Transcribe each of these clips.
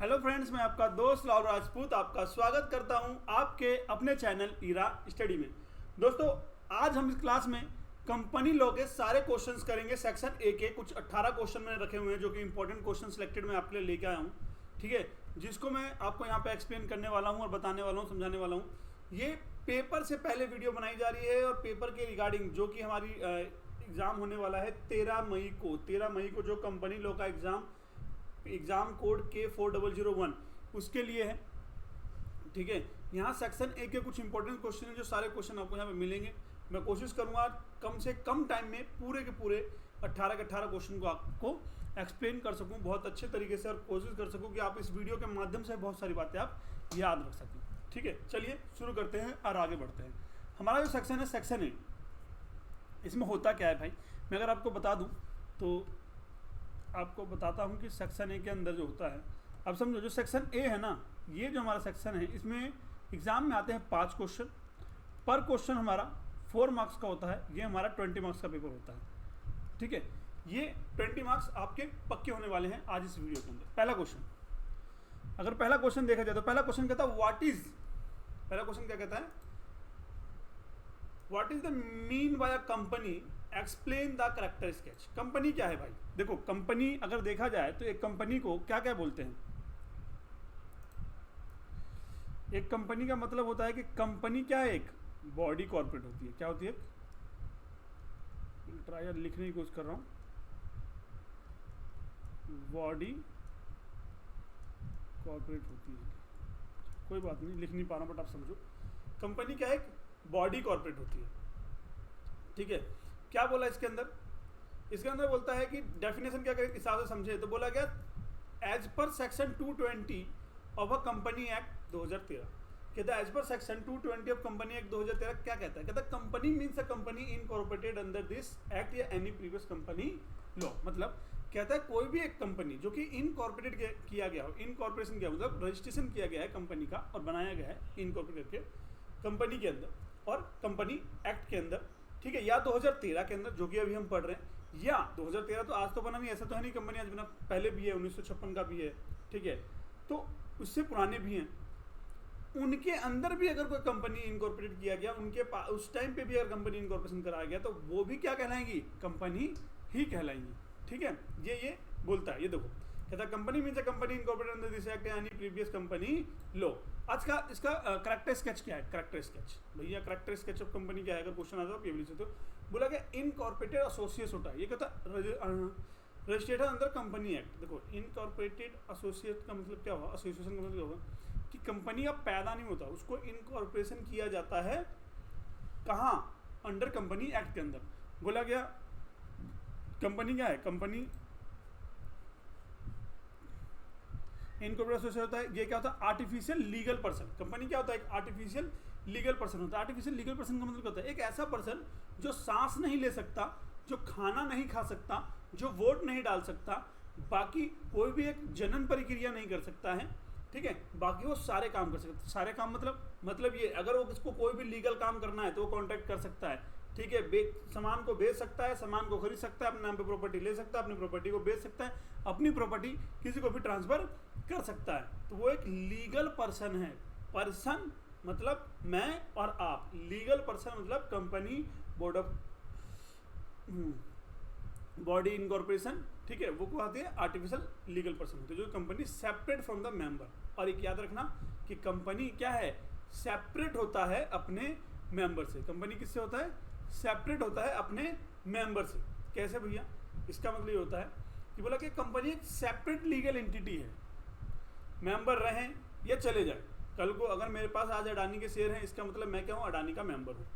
Hello friends, मैं आपका दोस्त लाल राजपूत आपका स्वागत करता हूं आपके अपने चैनल ईरा स्टडी में। दोस्तों, आज हम इस क्लास में कंपनी लॉ के सारे क्वेश्चंस करेंगे। सेक्शन ए के कुछ 18 क्वेश्चन मैंने रखे हुए हैं जो कि इंपॉर्टेंट क्वेश्चन सिलेक्टेड मैं आपके लिए लेके आया हूं। ठीक है, जिसको मैं आपको यहाँ पे एक्सप्लेन करने वाला हूँ और बताने वाला हूँ, समझाने वाला हूँ। ये पेपर से पहले वीडियो बनाई जा रही है और पेपर के रिगार्डिंग जो कि हमारी एग्ज़ाम होने वाला है 13 मई को जो कंपनी लॉ का एग्जाम कोड K4001 उसके लिए है। ठीक है, यहाँ सेक्शन ए के कुछ इंपॉर्टेंट क्वेश्चन हैं जो सारे क्वेश्चन आपको यहाँ पे मिलेंगे। मैं कोशिश करूँगा कम से कम टाइम में पूरे के पूरे 18 के 18 क्वेश्चन को आपको एक्सप्लेन कर सकूँ बहुत अच्छे तरीके से और कोशिश कर सकूँ कि आप इस वीडियो के माध्यम से बहुत सारी बातें आप याद रख सकें। ठीक है, चलिए शुरू करते हैं और आगे बढ़ते हैं। हमारा जो सेक्शन है सेक्शन ए, इसमें होता क्या है भाई, मैं अगर आपको बता दूँ तो आपको बताता हूँ कि सेक्शन ए के अंदर जो होता है, अब समझो जो सेक्शन ए है ना, ये जो हमारा सेक्शन है इसमें एग्जाम में आते हैं 5 क्वेश्चन। पर क्वेश्चन हमारा 4 मार्क्स का होता है। ये हमारा 20 मार्क्स का पेपर होता है। ठीक है, ये 20 मार्क्स आपके पक्के होने वाले हैं आज इस वीडियो के अंदर। पहला क्वेश्चन, अगर पहला क्वेश्चन देखा जाए तो पहला क्वेश्चन कहता है पहला क्वेश्चन क्या कहता है, what is the mean by a company, explain the character sketch. Company क्या है भाई? देखो, कंपनी अगर देखा जाए तो एक कंपनी को क्या क्या बोलते हैं। एक कंपनी का मतलब होता है कि कंपनी क्या है, एक बॉडी कॉर्पोरेट होती है। क्या होती है? ट्राई लिखने की कोशिश कर रहा हूं, बॉडी कॉर्पोरेट होती है। कोई बात नहीं, लिख नहीं पा रहा बट आप समझो, कंपनी क्या है, एक बॉडी कॉर्पोरेट होती है। ठीक है, क्या बोला इसके अंदर? इसके अंदर बोलता है कि डेफिनेशन क्या करें हिसाब से समझे तो बोला गया एज पर section 220 of a company act 2013। कहता है as per section 220 of company act 2013 क्या कहता है? कहता है company means a company incorporated under this act या एनी प्रीवियस कंपनी लॉ। मतलब कहता है कोई भी एक कंपनी जो कि इनकॉर्पोरेटेड किया गया हो, इनकॉर्पोरेशन किया मतलब रजिस्ट्रेशन किया गया है कंपनी का और बनाया गया है इनकॉर्पोरेट करके कंपनी के अंदर और कंपनी एक्ट के अंदर। ठीक है, या 2013 के अंदर जो कि अभी हम पढ़ रहे हैं, या 2013 तो आज तो बना नहीं, ऐसा तो है नहीं कंपनी आज बना, पहले भी है, 1956 का भी है। ठीक है, तो उससे पुराने भी हैं, उनके अंदर भी अगर कोई कंपनी इनकॉर्पोरेट किया गया, उनके उस टाइम पे भी अगर कंपनी इनकॉर्पोरेशन कराया गया तो वो भी क्या कहलाएंगी? कंपनी ही कहलाएंगी। ठीक है, ये बोलता है। ये देखो, कहता है company means a company incorporated under this act यानी प्रीवियस कंपनी लॉ। आज का इसका करैक्टर स्केच क्या है? करैक्टर स्केच भैया, करैक्टर स्केच ऑफ कंपनी क्या है? अगर क्वेश्चन आता है तो ये बोल सकते हो। बोला गया इनकॉर्पोरेटेड एसोसिएट्स होता है। ये कहता रजिस्ट्रेटेड अंदर कंपनी एक्ट। देखो, इनकॉर्पोरेटेड एसोसिएट का मतलब क्या हुआ, एसोसिएशन का मतलब क्या हुआ कि कंपनी अब पैदा नहीं होता, उसको इनकॉर्पोरेशन किया जाता है। कहाँ? अंडर कंपनी एक्ट के अंदर। बोला गया कंपनी क्या है? कंपनी इनकॉर्पोरेट एसोसिएशन होता है। ये क्या होता है? Artificial legal person. कंपनी क्या होता है? एक आर्टिफिशियल लीगल पर्सन होता है। आर्टिफिशियल लीगल पर्सन का मतलब क्या होता है? एक ऐसा पर्सन जो सांस नहीं ले सकता, जो खाना नहीं खा सकता, जो वोट नहीं डाल सकता, बाकी कोई भी एक जनन प्रक्रिया नहीं कर सकता है। ठीक है, बाकी वो सारे काम कर सकता है। सारे काम मतलब ये, अगर वो उसको कोई भी लीगल काम करना है तो वो कॉन्ट्रैक्ट कर सकता है। ठीक है, सामान को बेच सकता है, सामान को खरीद सकता है, अपने नाम पे प्रॉपर्टी ले सकता है, अपनी प्रॉपर्टी को बेच सकता है, अपनी प्रॉपर्टी किसी को भी ट्रांसफर कर सकता है। तो वो एक लीगल पर्सन है। पर्सन मतलब मैं और आप, लीगल पर्सन मतलब company board of body incorporation. ठीक है, वो कहते हैं आर्टिफिशियल लीगल पर्सन होते हैं जो company separate from the member. और एक याद रखना कि कंपनी क्या है? सेपरेट होता है अपने मेंबर से। कंपनी किससे होता है? सेपरेट होता है अपने मेंबर से। कैसे भैया? इसका मतलब ये होता है कि बोला कि कंपनी एक सेपरेट लीगल एंटिटी है, मेंबर रहें या चले जाए। कल को अगर मेरे पास आज अडानी के शेयर हैं, इसका मतलब मैं क्या हूँ? अडानी का मेंबर हूँ।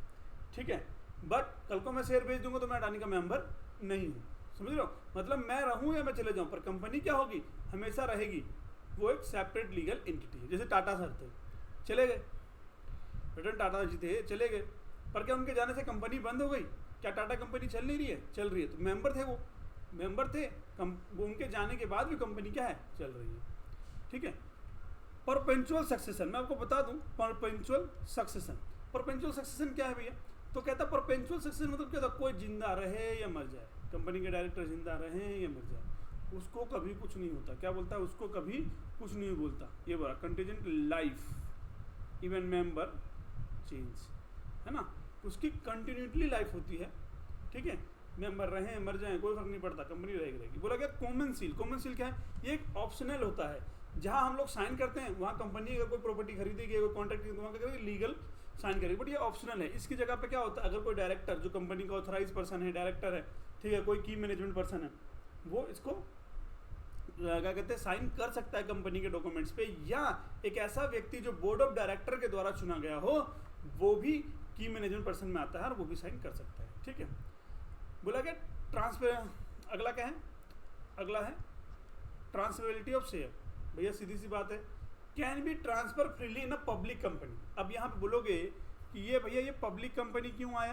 ठीक है, बट कल को मैं शेयर बेच दूंगा तो मैं अडानी का मेंबर नहीं हूँ। समझ रहे हो? मतलब मैं रहूँ या मैं चले जाऊँ, पर कंपनी क्या होगी? हमेशा रहेगी। वो एक सेपरेट लीगल एंटिटी है। जैसे टाटा सर थे, चले गए, रतन टाटा जी थे, चले गए, पर क्या उनके जाने से कंपनी बंद हो गई? क्या टाटा कंपनी चल नहीं रही है? चल रही है। तो मेंबर थे, वो मेंबर थे, वो उनके जाने के बाद भी कंपनी क्या है? चल रही है। ठीक है, परपेचुअल सक्सेशन मैं आपको बता दूं। परपेचुअल सक्सेशन क्या है भैया? तो कहता है परपेचुअल सक्सेशन मतलब क्या होता है? कोई जिंदा रहे या मर जाए, कंपनी के डायरेक्टर जिंदा रहे या मर जाए, उसको कभी कुछ नहीं होता। क्या बोलता है? उसको कभी कुछ नहीं बोलता। ये बोला contingent life even member change, है ना, उसकी कंटिन्यूटली लाइफ होती है, ठीक है, मेंबर रहें मर जाएं कोई फर्क नहीं पड़ता, कंपनी रहेगी। बोला क्या? Common seal. कॉमन सील क्या है? ये एक ऑप्शनल होता है, जहां हम लोग साइन करते हैं वहां कंपनी अगर कोई प्रॉपर्टी खरीदेगी, कोई कॉन्ट्रैक्ट वहाँ क्या करेगी? लीगल साइन करेगी, बट ये ऑप्शनल है। इसकी जगह पे क्या होता है? अगर कोई डायरेक्टर जो कंपनी का ऑथराइज पर्सन है, डायरेक्टर है, ठीक है, कोई की मैनेजमेंट पर्सन है, वो इसको क्या कहते हैं साइन कर सकता है कंपनी के डॉक्यूमेंट्स पे, या एक ऐसा व्यक्ति जो बोर्ड ऑफ डायरेक्टर के द्वारा चुना गया हो वो भी की मैनेजमेंट पर्सन में आता है और वो भी साइन कर सकता है, ठीक है। बोला क्या? ट्रांसफर। अगला क्या है? अगला है ट्रांसफरेबिलिटी ऑफ शेयर। भैया सीधी सी बात है, can B transfer freely in a public company. अब यहाँ पे बोलोगे कि ये भैया ये पब्लिक कंपनी क्यों आया,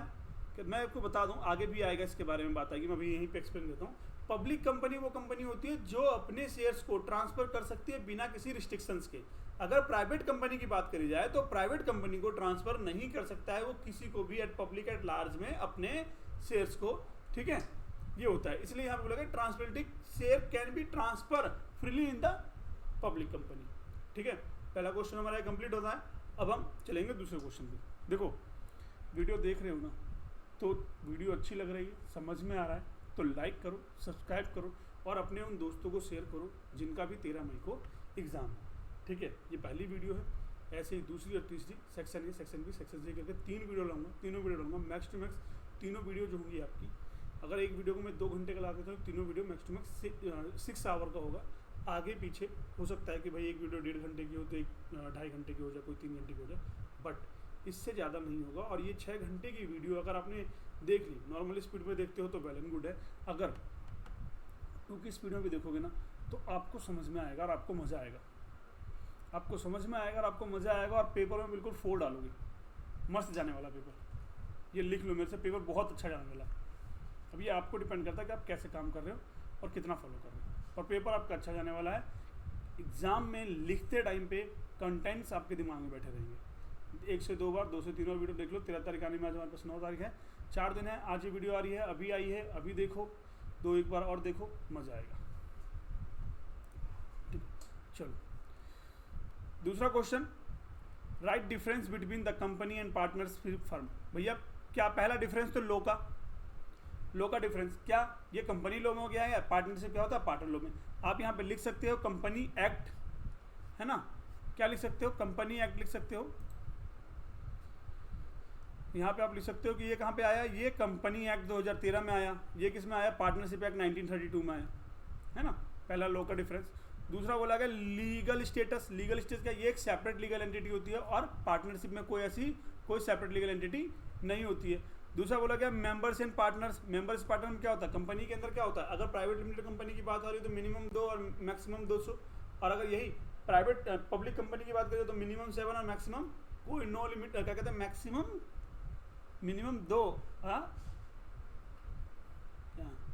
कि मैं आपको बता दूं, आगे भी आएगा इसके बारे में बात आएगी, मैं अभी यहीं पे एक्सप्लेन देता हूँ। पब्लिक कंपनी वो कंपनी होती है जो अपने शेयर्स को ट्रांसफर कर सकती है बिना किसी रिस्ट्रिक्शंस के। अगर प्राइवेट कंपनी की बात करी जाए तो प्राइवेट कंपनी को ट्रांसफर नहीं कर सकता है वो किसी को भी एट पब्लिक एट लार्ज में अपने शेयर्स को, ठीक है, ये होता है। इसलिए यहाँ पे बोला transferability share can be transfer freely in the public company, ठीक है। पहला क्वेश्चन हमारा कंप्लीट होता है। अब हम चलेंगे दूसरे क्वेश्चन पे। देखो वीडियो देख रहे हो ना, तो वीडियो अच्छी लग रही है, समझ में आ रहा है तो लाइक करो, सब्सक्राइब करो और अपने उन दोस्तों को शेयर करो जिनका भी 13 मई को एग्ज़ाम है, ठीक है। ये पहली वीडियो है, ऐसे ही दूसरी और तीसरी section A, section B, section C करके 3 वीडियो लाऊंगा, तीनों वीडियो लाऊंगा मैक्स टू मैक्स। तीनों वीडियो जो होंगी आपकी, अगर एक वीडियो को मैं 2 घंटे का ला देता हूँ, तीनों video max to max 6 hour का होगा। आगे पीछे हो सकता है कि भाई एक वीडियो 1.5 घंटे की हो तो एक 2.5 घंटे की हो जाए, कोई 3 घंटे की हो जाए, बट इससे ज़्यादा नहीं होगा। और ये 6 घंटे की वीडियो अगर आपने देख ली, नॉर्मल स्पीड में देखते हो तो वेल एंड गुड है, अगर 2 की स्पीड में भी देखोगे ना तो आपको समझ में आएगा और आपको मज़ा आएगा, आपको समझ में आएगा और आपको मज़ा आएगा और पेपर में बिल्कुल फोड़ डालोगे। मस्त जाने वाला पेपर, ये लिख लो मेरे से, पेपर बहुत अच्छा जाने वाला। अब ये आपको डिपेंड करता है कि आप कैसे काम कर रहे हो और कितना फॉलो कर रहे हो, और पेपर आपका अच्छा जाने वाला है। एग्ज़ाम में लिखते टाइम पे कंटेंट्स आपके दिमाग में बैठे रहेंगे। 1 से 2 बार, 2 से 3 बार वीडियो देख लो। 13 तारीख आने में, आज हमारे पास 9 तारीख है, 4 दिन है। आज ये वीडियो आ रही है, अभी आई है, अभी देखो, 2-1 बार और देखो, मज़ा आएगा, ठीक। चलो दूसरा question, right difference between the company and partners firm. भैया क्या पहला डिफरेंस तो लो का डिफरेंस क्या, ये कंपनी लॉ में हो गया है, या पार्टनरशिप क्या होता है पार्टनर लॉ में। आप यहाँ पे लिख सकते हो कंपनी एक्ट, है ना, क्या लिख सकते हो, कंपनी एक्ट लिख सकते हो। यहाँ पे आप लिख सकते हो कि ये कहाँ पे आया, ये कंपनी एक्ट 2013 में आया, ये किस में आया, पार्टनरशिप एक्ट 1932 में आया, है ना, पहला लॉ का डिफरेंस। दूसरा बोला गया लीगल स्टेटस। लीगल स्टेटस क्या, ये एक सेपरेट लीगल एंटिटी होती है और पार्टनरशिप में कोई सेपरेट लीगल एंटिटी नहीं होती है। दूसरा बोला गया members and partners. Members partner में क्या होता है, कंपनी के अंदर क्या होता है, अगर प्राइवेट लिमिटेड कंपनी की बात हो रही है तो मिनिमम 2 और मैक्सिमम 200, और अगर यही प्राइवेट पब्लिक कंपनी की बात करें तो मिनिमम 7 और मैक्सिमम कोई नो लिमिट, क्या कहते हैं, मैक्सिमम मिनिमम 2, हाँ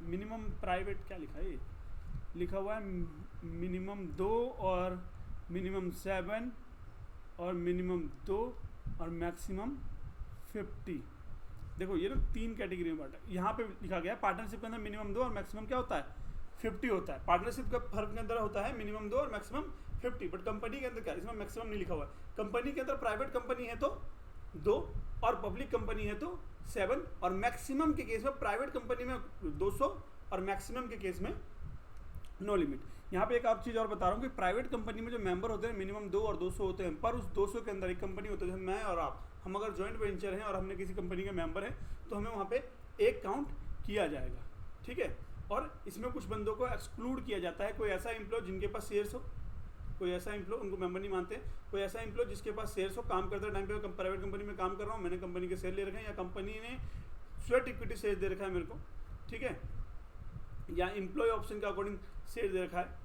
मिनिमम प्राइवेट क्या लिखा है, लिखा हुआ है मिनिमम 2 और मिनिमम 7 और मिनिमम 2 और मैक्सिमम 50। देखो ये ना 3 कैटेगरी में बांटा, यहाँ पे लिखा गया है पार्टनरशिप के अंदर मिनिमम 2 और मैक्सिमम क्या होता है 50 होता है। पार्टनरशिप का फर्क के अंदर होता है मिनिमम 2 और मैक्सिमम 50, बट कंपनी के अंदर क्या, इसमें मैक्सिमम नहीं लिखा हुआ है। कंपनी के अंदर प्राइवेट कंपनी है तो 2 और पब्लिक कंपनी है तो 7, और मैक्सिमम के केस में प्राइवेट कंपनी में 200 और मैक्सिमम के केस में नो लिमिट। यहाँ पे एक आप चीज़ और बता रहा हूँ कि प्राइवेट कंपनी में जो मेंबर होते हैं मिनिमम 2 और 200 होते हैं, पर उस 200 के अंदर एक कंपनी होती है, मैं और आप, हम अगर जॉइंट वेंचर हैं और हमने किसी कंपनी के मेंबर हैं तो हमें वहाँ पे एक काउंट किया जाएगा, ठीक है। और इसमें कुछ बंदों को एक्सक्लूड किया जाता है, कोई ऐसा एम्प्लॉय जिनके पास शेयर्स हो, कोई ऐसा एम्प्लॉय, उनको मेंबर नहीं मानते, कोई ऐसा एम्प्लॉय जिसके पास शेयर्स हो, काम करते टाइम पे प्राइवेट कंपनी में काम कर रहा हूँ, मैंने कंपनी के शेयर ले रखे हैं, या कंपनी ने स्वेट इक्विटी शेयर दे रखा है मेरे को, ठीक है, या एम्प्लॉय ऑप्शन के अकॉर्डिंग शेयर दे रखा है,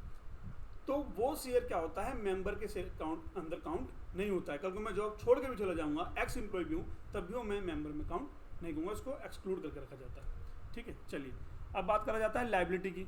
तो वो शेयर क्या होता है मेंबर के शेयर काउंट अंदर काउंट नहीं होता है। कल को मैं जॉब छोड़ के भी चला जाऊंगा, एक्स एम्प्लॉय भी हूँ, तब भी वो मैं मेंबर में काउंट नहीं करूँगा, इसको एक्सक्लूड करके रखा जाता है, ठीक है। चलिए अब बात करा जाता है लायबिलिटी की।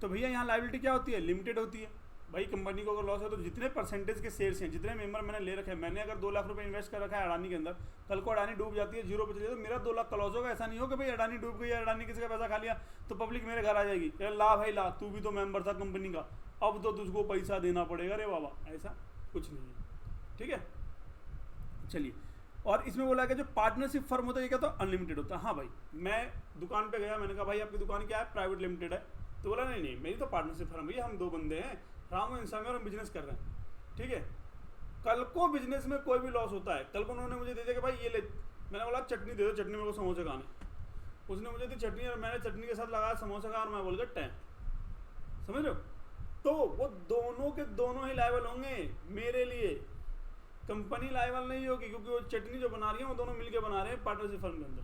तो भैया यहाँ लायबिलिटी क्या होती है, लिमिटेड होती है। भाई कंपनी को अगर लॉस है तो जितने परसेंटेज के शेयर्स हैं, जितने मेंबर मैंने ले रखे हैं, मैंने अगर 2 लाख रुपए इन्वेस्ट कर रखा है अडानी के अंदर, कल को अडानी डूब जाती है, जीरो पे चली जाती है, तो मेरा 2 लाख का लॉस होगा। ऐसा नहीं हो कि भाई अडानी डूब गई, अडानी किसी का पैसा खा लिया तो पब्लिक मेरे घर आ जाएगी, ला भाई ला, तू भी तो मेंबर था कंपनी का, अब तो तुझको पैसा देना पड़ेगा रे बाबा। ऐसा कुछ नहीं है, ठीक है। चलिए, और इसमें बोला कि जो पार्टनरशिप फर्म होता है ये क्या, तो अनलिमिटेड होता है। हाँ भाई, मैं दुकान पे गया, मैंने कहा भाई आपकी दुकान क्या है, प्राइवेट लिमिटेड है, तो बोला नहीं नहीं मेरी तो पार्टनरशिप फर्म है, हम 2 बंदे हैं, राम और इंसान में, और हम बिजनेस कर रहे हैं, ठीक है। कल को बिजनेस में कोई भी लॉस होता है, कल को उन्होंने मुझे दे दिया कि भाई ये ले, मैंने बोला चटनी दे दो, चटनी मेरे को समोसे खाने, उसने मुझे दी चटनी और मैंने चटनी के साथ लगाया समोसा खा, और मैं बोल गया टैं, समझ रहे हो, तो वो दोनों के दोनों ही लायबल होंगे मेरे लिए, कंपनी लायबल नहीं होगी, क्योंकि वो चटनी जो बना रही है वो दोनों मिलके बना रहे हैं पार्टनरशिप फर्म के अंदर,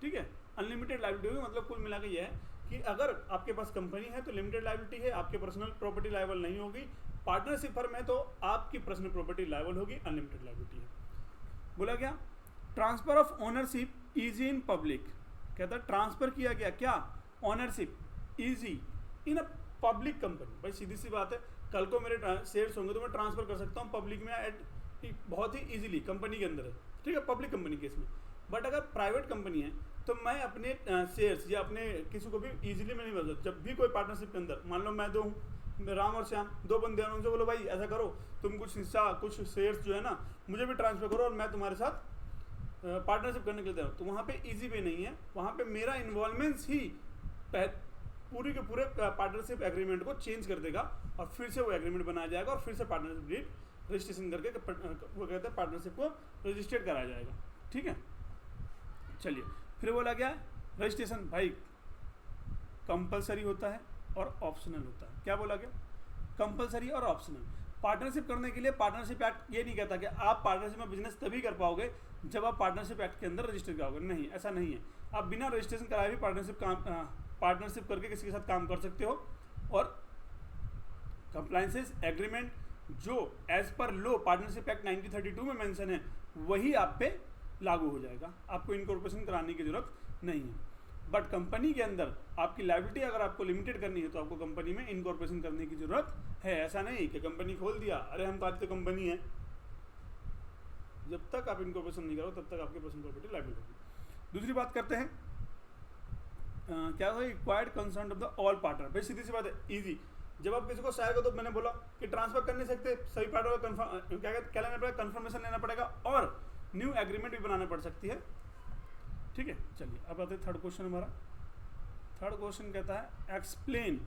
ठीक है। अनलिमिटेड लायबिलिटी होगी, मतलब कुल मिला के ये है कि अगर आपके पास कंपनी है तो लिमिटेड लायबिलिटी है, आपके पर्सनल प्रॉपर्टी लायबल नहीं होगी। पार्टनरशिप फर्म है तो आपकी पर्सनल प्रॉपर्टी लायबल होगी, अनलिमिटेड लायबिलिटी है। बोला क्या, transfer of ownership easy in public, कहता है ट्रांसफर किया गया क्या, ownership easy in a public company. भाई सीधी सी बात है, कल को मेरे शेयर्स होंगे तो मैं ट्रांसफर कर सकता हूँ पब्लिक में बहुत ही इजीली, कंपनी के अंदर है, ठीक है, पब्लिक कंपनी के इसमें। बट अगर प्राइवेट कंपनी है तो मैं अपने शेयर्स या अपने किसी को भी इजीली मैं नहीं बदल सकता। जब भी कोई पार्टनरशिप के अंदर, मान लो मैं 2 हूँ, राम और श्याम 2 बंदे हैं, उनसे बोलो भाई ऐसा करो, तुम कुछ हिस्सा कुछ शेयर्स जो है ना मुझे भी ट्रांसफर करो और मैं तुम्हारे साथ पार्टनरशिप करने के लिए तो वहाँ पे इजी वे नहीं है, वहाँ पे मेरा इन्वॉल्वमेंट्स ही पूरी के पूरे पार्टनरशिप एग्रीमेंट को चेंज कर देगा, और फिर से वो एग्रीमेंट बनाया जाएगा, और फिर से पार्टनरशिप डीड रजिस्ट्रेशन करके वो कहते हैं पार्टनरशिप को रजिस्टर्ड कराया जाएगा, ठीक है। चलिए, फिर बोला क्या है, रजिस्ट्रेशन भाई कंपलसरी होता है और ऑप्शनल होता है। क्या बोला गया, कंपलसरी और ऑप्शनल। पार्टनरशिप करने के लिए पार्टनरशिप एक्ट ये नहीं कहता कि आप पार्टनरशिप में बिजनेस तभी कर पाओगे जब आप पार्टनरशिप एक्ट के अंदर रजिस्टर कराओगे, नहीं, ऐसा नहीं है। आप बिना रजिस्ट्रेशन कराए भी पार्टनरशिप करके किसी के साथ काम कर सकते हो, और कंप्लायंसेस एग्रीमेंट जो एज पर लो पार्टनरशिप एक्ट 1932 में मेंशन है वही आप पे लागू हो जाएगा, आपको इनकॉर्पोरेशन कराने की जरूरत नहीं है। बट कंपनी के अंदर आपकी लायबिलिटी अगर आपको लिमिटेड करनी है तो आपको कंपनी में इनकॉर्पोरेशन करने की जरूरत है। ऐसा नहीं कि कंपनी खोल दिया, अरे हम तो कंपनी है, जब तक आप इनकॉर्पोरेशन नहीं करो तब तक आपकी पर्सनल प्रॉपर्टी लायबिल होगी। दूसरी बात करते हैं, क्या होगा, required consent of the all partner. भाई सीधी सी बात है, इजी। जब आप किसी को शेयर करो तो मैंने बोला कि ट्रांसफर कर नहीं सकते, सभी पार्टनर को क्या लेना पड़ेगा, कंफर्मेशन लेना पड़ेगा, और न्यू एग्रीमेंट भी बनाना पड़ सकती है, ठीक है। चलिए अब आते हैं थर्ड क्वेश्चन हमारा। थर्ड क्वेश्चन कहता है एक्सप्लेन,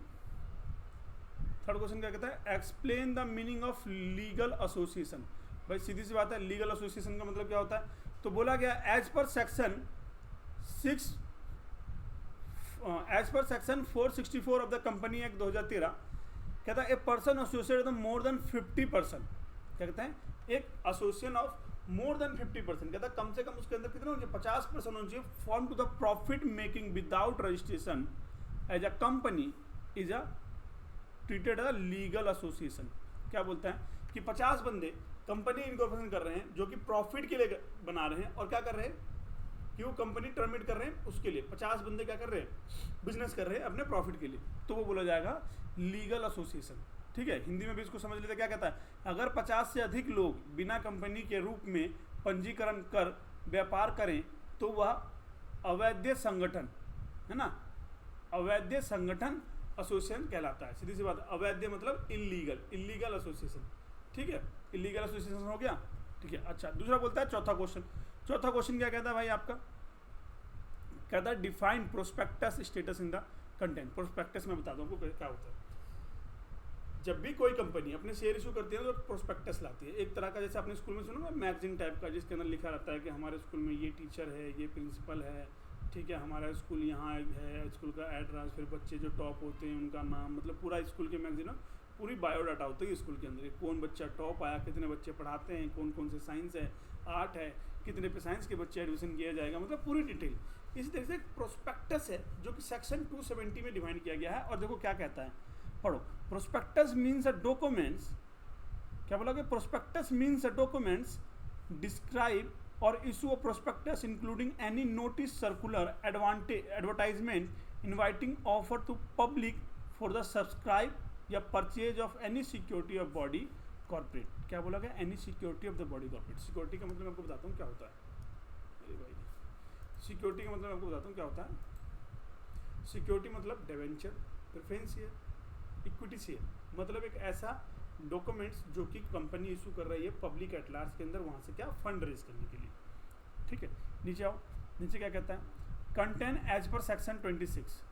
थर्ड क्वेश्चन क्या कहता है, explain the meaning of legal association. भाई सीधी सी बात है, लीगल एसोसिएशन का मतलब क्या होता है, तो बोला गया एज पर section 464 of the company act 2013 कहता है a person associated with more than 50%, क्या कहते हैं, एक एसोसिएशन ऑफ मोर देन 50%, कहता है कम से कम उसके अंदर कितना होना चाहिए, 50% होना चाहिए, form to the profit making without registration as a company is a treated a legal association. क्या बोलता है कि 50 बंदे कंपनी इनकॉर्पोरेशन कर रहे हैं जो कि प्रॉफिट के लिए बना रहे हैं, और क्या कर रहे हैं कि वो कंपनी टर्मिनेट कर रहे हैं उसके लिए, 50 बंदे क्या कर रहे हैं, बिजनेस कर रहे हैं अपने प्रॉफिट के लिए, तो वो बोला जाएगा लीगल एसोसिएशन, ठीक है। हिंदी में भी इसको समझ लेते, क्या कहता है, अगर 50 से अधिक लोग बिना कंपनी के रूप में पंजीकरण कर व्यापार करें तो वह अवैध संगठन है ना, अवैध संगठन एसोसिएशन कहलाता है। सीधी सी बात, अवैध मतलब इलीगल, इलीगल एसोसिएशन, ठीक है, इलीगल एसोसिएशन हो गया, ठीक है। अच्छा, दूसरा बोलता है चौथा क्वेश्चन। चौथा क्वेश्चन क्या कहता है भाई आपका, कहता है define prospectus status in the content. Prospectus में बता दूं आपको क्या होता है। जब भी कोई कंपनी अपने शेयर इशू करती है तो प्रोस्पेक्टस लाती है, एक तरह का, जैसे अपने स्कूल में सुनो ना मैगजीन टाइप का, जिसके अंदर लिखा रहता है कि हमारे स्कूल में ये टीचर है, ये प्रिंसिपल है, ठीक है, हमारा स्कूल यहाँ है, स्कूल का एड्रेस, फिर बच्चे जो टॉप होते हैं उनका नाम, मतलब पूरा स्कूल के मैगजीन पूरी बायोडाटा होती है स्कूल के अंदर, कौन बच्चा टॉप आया, कितने बच्चे पढ़ाते हैं, कौन कौन से साइंस है, आर्ट है, कितने पे साइंस के बच्चे एडमिशन किया जाएगा, मतलब पूरी डिटेल। इसी तरह से एक प्रोस्पेक्टस है जो कि सेक्शन 270 में डिफाइन किया गया है, और देखो क्या कहता है, पढ़ो। प्रोस्पेक्टस मीन्स अ डॉक्यूमेंट्स, क्या बोला कि prospectus means a documents describe और issue a prospectus including any notice, circular, advertisement, inviting offer to public for the subscribe या purchase of any security of body corporate. क्या बोला गया? Any security of the body corporate. Security का मतलब मैं आपको बताता हूँ क्या होता है। अरे भाई, सिक्योरिटी का मतलब आपको बताता हूँ क्या होता है। सिक्योरिटी मतलब debenture, preference share, equity share, मतलब एक ऐसा डॉक्यूमेंट्स जो कि कंपनी इशू कर रही है पब्लिक एट लार्ज के अंदर, वहाँ से क्या फंड रेज करने के लिए। ठीक है, नीचे आओ, नीचे क्या कहता है? कंटेन एज पर सेक्शन 26,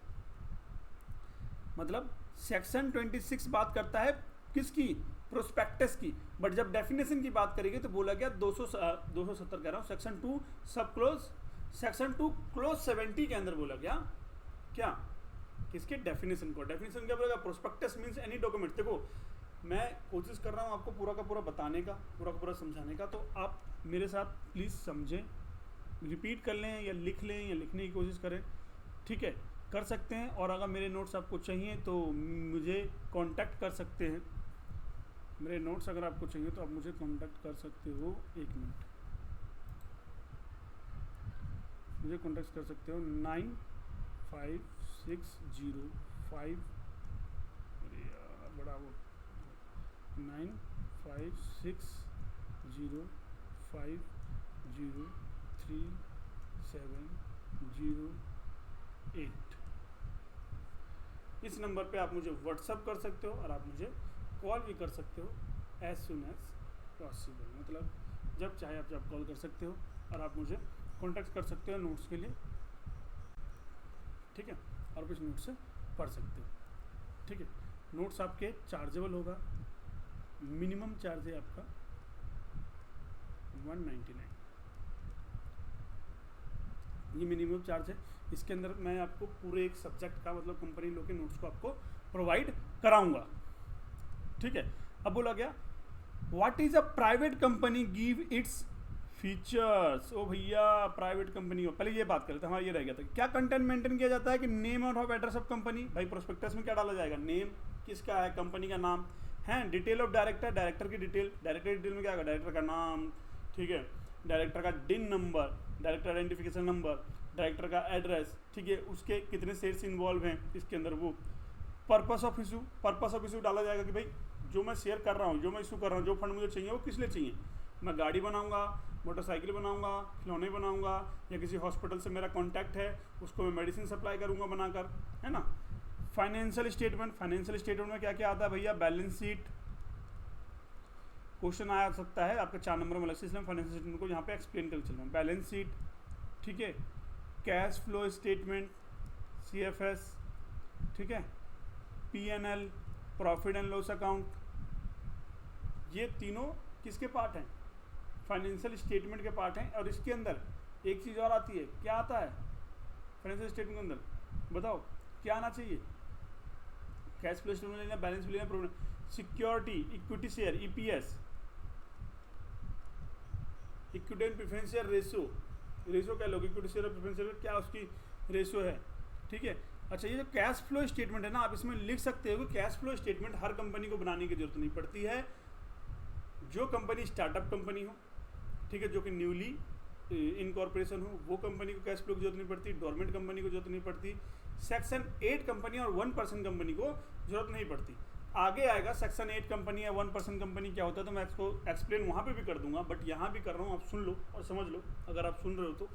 मतलब सेक्शन 26 बात करता है किसकी? प्रोस्पेक्टस की। बट जब डेफिनेशन की बात करेंगे तो बोला गया 270 कह रहा हूँ, सेक्शन 2 सब क्लोज, सेक्शन 2 क्लोज 70 के अंदर बोला गया क्या? किसके? डेफिनेशन को। डेफिनेशन क्या बोलेगा? Prospectus means any document. देखो मैं कोशिश कर रहा हूँ आपको पूरा का पूरा बताने का, पूरा का पूरा समझाने का, तो आप मेरे साथ प्लीज़ समझें, रिपीट कर लें या लिख लें या लिखने की कोशिश करें। ठीक है, कर सकते हैं। और अगर मेरे नोट्स आपको चाहिए तो मुझे कांटेक्ट कर सकते हैं। मेरे नोट्स अगर आपको चाहिए तो आप मुझे कांटेक्ट कर सकते हो। एक मिनट, मुझे कांटेक्ट कर सकते हो 9560 अरे यार बड़ा वो 9560503708। इस नंबर पे आप मुझे व्हाट्सअप कर सकते हो और आप मुझे कॉल भी कर सकते हो एज सुन एज पॉसिबल, मतलब जब चाहे आप कॉल कर सकते हो और आप मुझे कांटेक्ट कर सकते हो नोट्स के लिए। ठीक है, और कुछ नोट्स से पढ़ सकते हो। ठीक है, नोट्स आपके चार्जेबल होगा, मिनिमम चार्ज है आपका 199, ये मिनिमम चार्ज है। इसके अंदर मैं आपको पूरे एक सब्जेक्ट का मतलब कंपनी लोग के नोट्स को आपको प्रोवाइड कराऊंगा। ठीक है, अब बोला गया what is a private company give its features. ओ भैया प्राइवेट कंपनी हो, पहले ये बात कर लेते हैं। हमारा ये रह गया था क्या कंटेंट मेंटेन किया जाता है कि नेम और ऑफ एड्रेस ऑफ कंपनी। भाई प्रोस्पेक्टस में क्या डाला जाएगा? नेम किसका है? कंपनी का नाम है। डिटेल ऑफ डायरेक्टर, डायरेक्टर की डिटेल, डायरेक्टर डिटेल में क्या होगा? डायरेक्टर का नाम, ठीक है, डायरेक्टर का डिन number, director identification number, director का एड्रेस, ठीक है, उसके कितने शेयर्स इन्वॉल्व हैं इसके अंदर, वो purpose of issue, purpose of issue डाला जाएगा कि भाई जो मैं शेयर कर रहा हूँ, जो मैं इशू कर रहा हूँ, जो फंड मुझे चाहिए वो किस लिए चाहिए। मैं गाड़ी बनाऊंगा, मोटरसाइकिल बनाऊंगा, खिलौने बनाऊंगा, या किसी हॉस्पिटल से मेरा कॉन्टैक्ट है उसको मैं मेडिसिन सप्लाई करूंगा बनाकर, है ना। फाइनेंशियल स्टेटमेंट, फाइनेंशियल स्टेटमेंट में क्या क्या आता है भैया? बैलेंस शीट, क्वेश्चन आ सकता है आपका 4 नंबर में अलग से, इसलिए फाइनेंशियल स्टेटमेंट को यहाँ पे एक्सप्लेन कर चल रहा हूँ। बैलेंस शीट, ठीक है, कैश फ्लो स्टेटमेंट, CFS, ठीक है, P&L, profit and loss account, ये तीनों किसके पार्ट हैं? फाइनेंशियल स्टेटमेंट के पार्ट हैं। और इसके अंदर एक चीज़ और आती है, क्या आता है फाइनेंशियल स्टेटमेंट के अंदर? बताओ क्या आना चाहिए? कैश फ्लो स्टेटमेंट लेना, बैलेंस भी लेना, profit, security, equity share, EPS, equity and preference share ratio, ratio क्या लोगे? इक्विटी शेयर और प्रेफरेंस शेयर क्या उसकी रेशियो है, ठीक है। अच्छा, ये जो कैश फ्लो स्टेटमेंट है ना, आप इसमें लिख सकते हो कि कैश फ्लो स्टेटमेंट हर कंपनी को बनाने की जरूरत नहीं पड़ती है। जो कंपनी स्टार्टअप कंपनी हो, ठीक है, जो कि न्यूली इनकॉर्पोरेशन हो, वो कंपनी को कैश फ्लो की जरूरत नहीं पड़ती। डोरमेंट कंपनी को जरूरत नहीं पड़ती। सेक्शन 8 कंपनी और 1% कंपनी को जरूरत नहीं पड़ती। आगे आएगा सेक्शन 8 कंपनी या 1% कंपनी क्या होता है, तो मैं इसको एक्सप्लेन वहाँ पे भी कर दूंगा, बट यहाँ भी कर रहा हूँ, आप सुन लो और समझ लो। अगर आप सुन रहे हो तो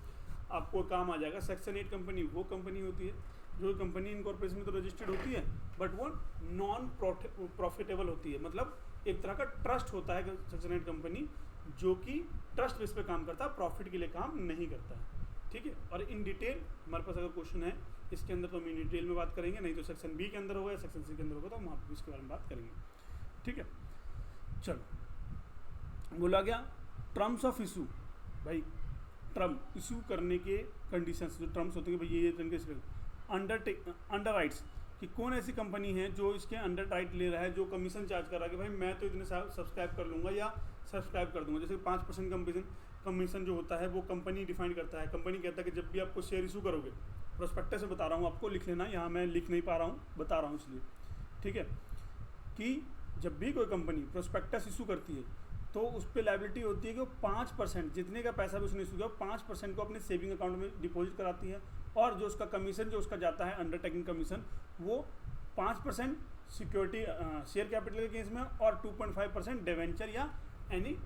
आपको काम आ जाएगा। सेक्शन 8 कंपनी वो कंपनी होती है जो कंपनी इनकॉर्पोरेशन में तो रजिस्टर्ड होती है, बट वो नॉन प्रॉफिटेबल होती है। मतलब एक तरह का ट्रस्ट होता है सेक्शन 8 कंपनी, जो कि ट्रस्ट बेस पे काम करता है, प्रॉफिट के लिए काम नहीं करता है, ठीक है। और इन डिटेल हमारे पास अगर क्वेश्चन है इसके अंदर तो हम इन डिटेल में बात करेंगे, नहीं तो सेक्शन B के अंदर होगा या सेक्शन C के अंदर होगा तो हम आपको इसके बारे में बात करेंगे, ठीक है। चलो, बोला गया टर्म्स ऑफ इशू। भाई टर्म इशू करने के कंडीशंस, जो टर्म्स होते हैं भाई ये तरीके अंडर राइट्स, कि कौन ऐसी कंपनी है जो इसके अंडर राइट ले रहा है, जो कमीशन चार्ज कर रहा है कि भाई मैं तो इतने साल सब्सक्राइब कर लूँगा या सब्सक्राइब कर दूंगा। जैसे 5% कमीशन जो होता है वो कंपनी डिफाइन करता है। कंपनी कहता है कि जब भी आपको शेयर इशू करोगे, प्रोस्पेक्टस से बता रहा हूँ आपको, लिख लेना, यहाँ मैं लिख नहीं पा रहा हूँ, बता रहा हूँ इसलिए, ठीक है, कि जब भी कोई कंपनी प्रोस्पेक्टस इशू करती है तो उस पर लायबिलिटी होती है कि वो 5% जितने का पैसा भी उसने इशू किया 5% को अपने सेविंग अकाउंट में डिपॉजिट कराती है, और जो उसका कमीशन जो उसका जाता है अंडरटेकिंग कमीशन, वो 5% सिक्योरिटी शेयर कैपिटल के केस में, और 2.5% डिवेंचर या एनी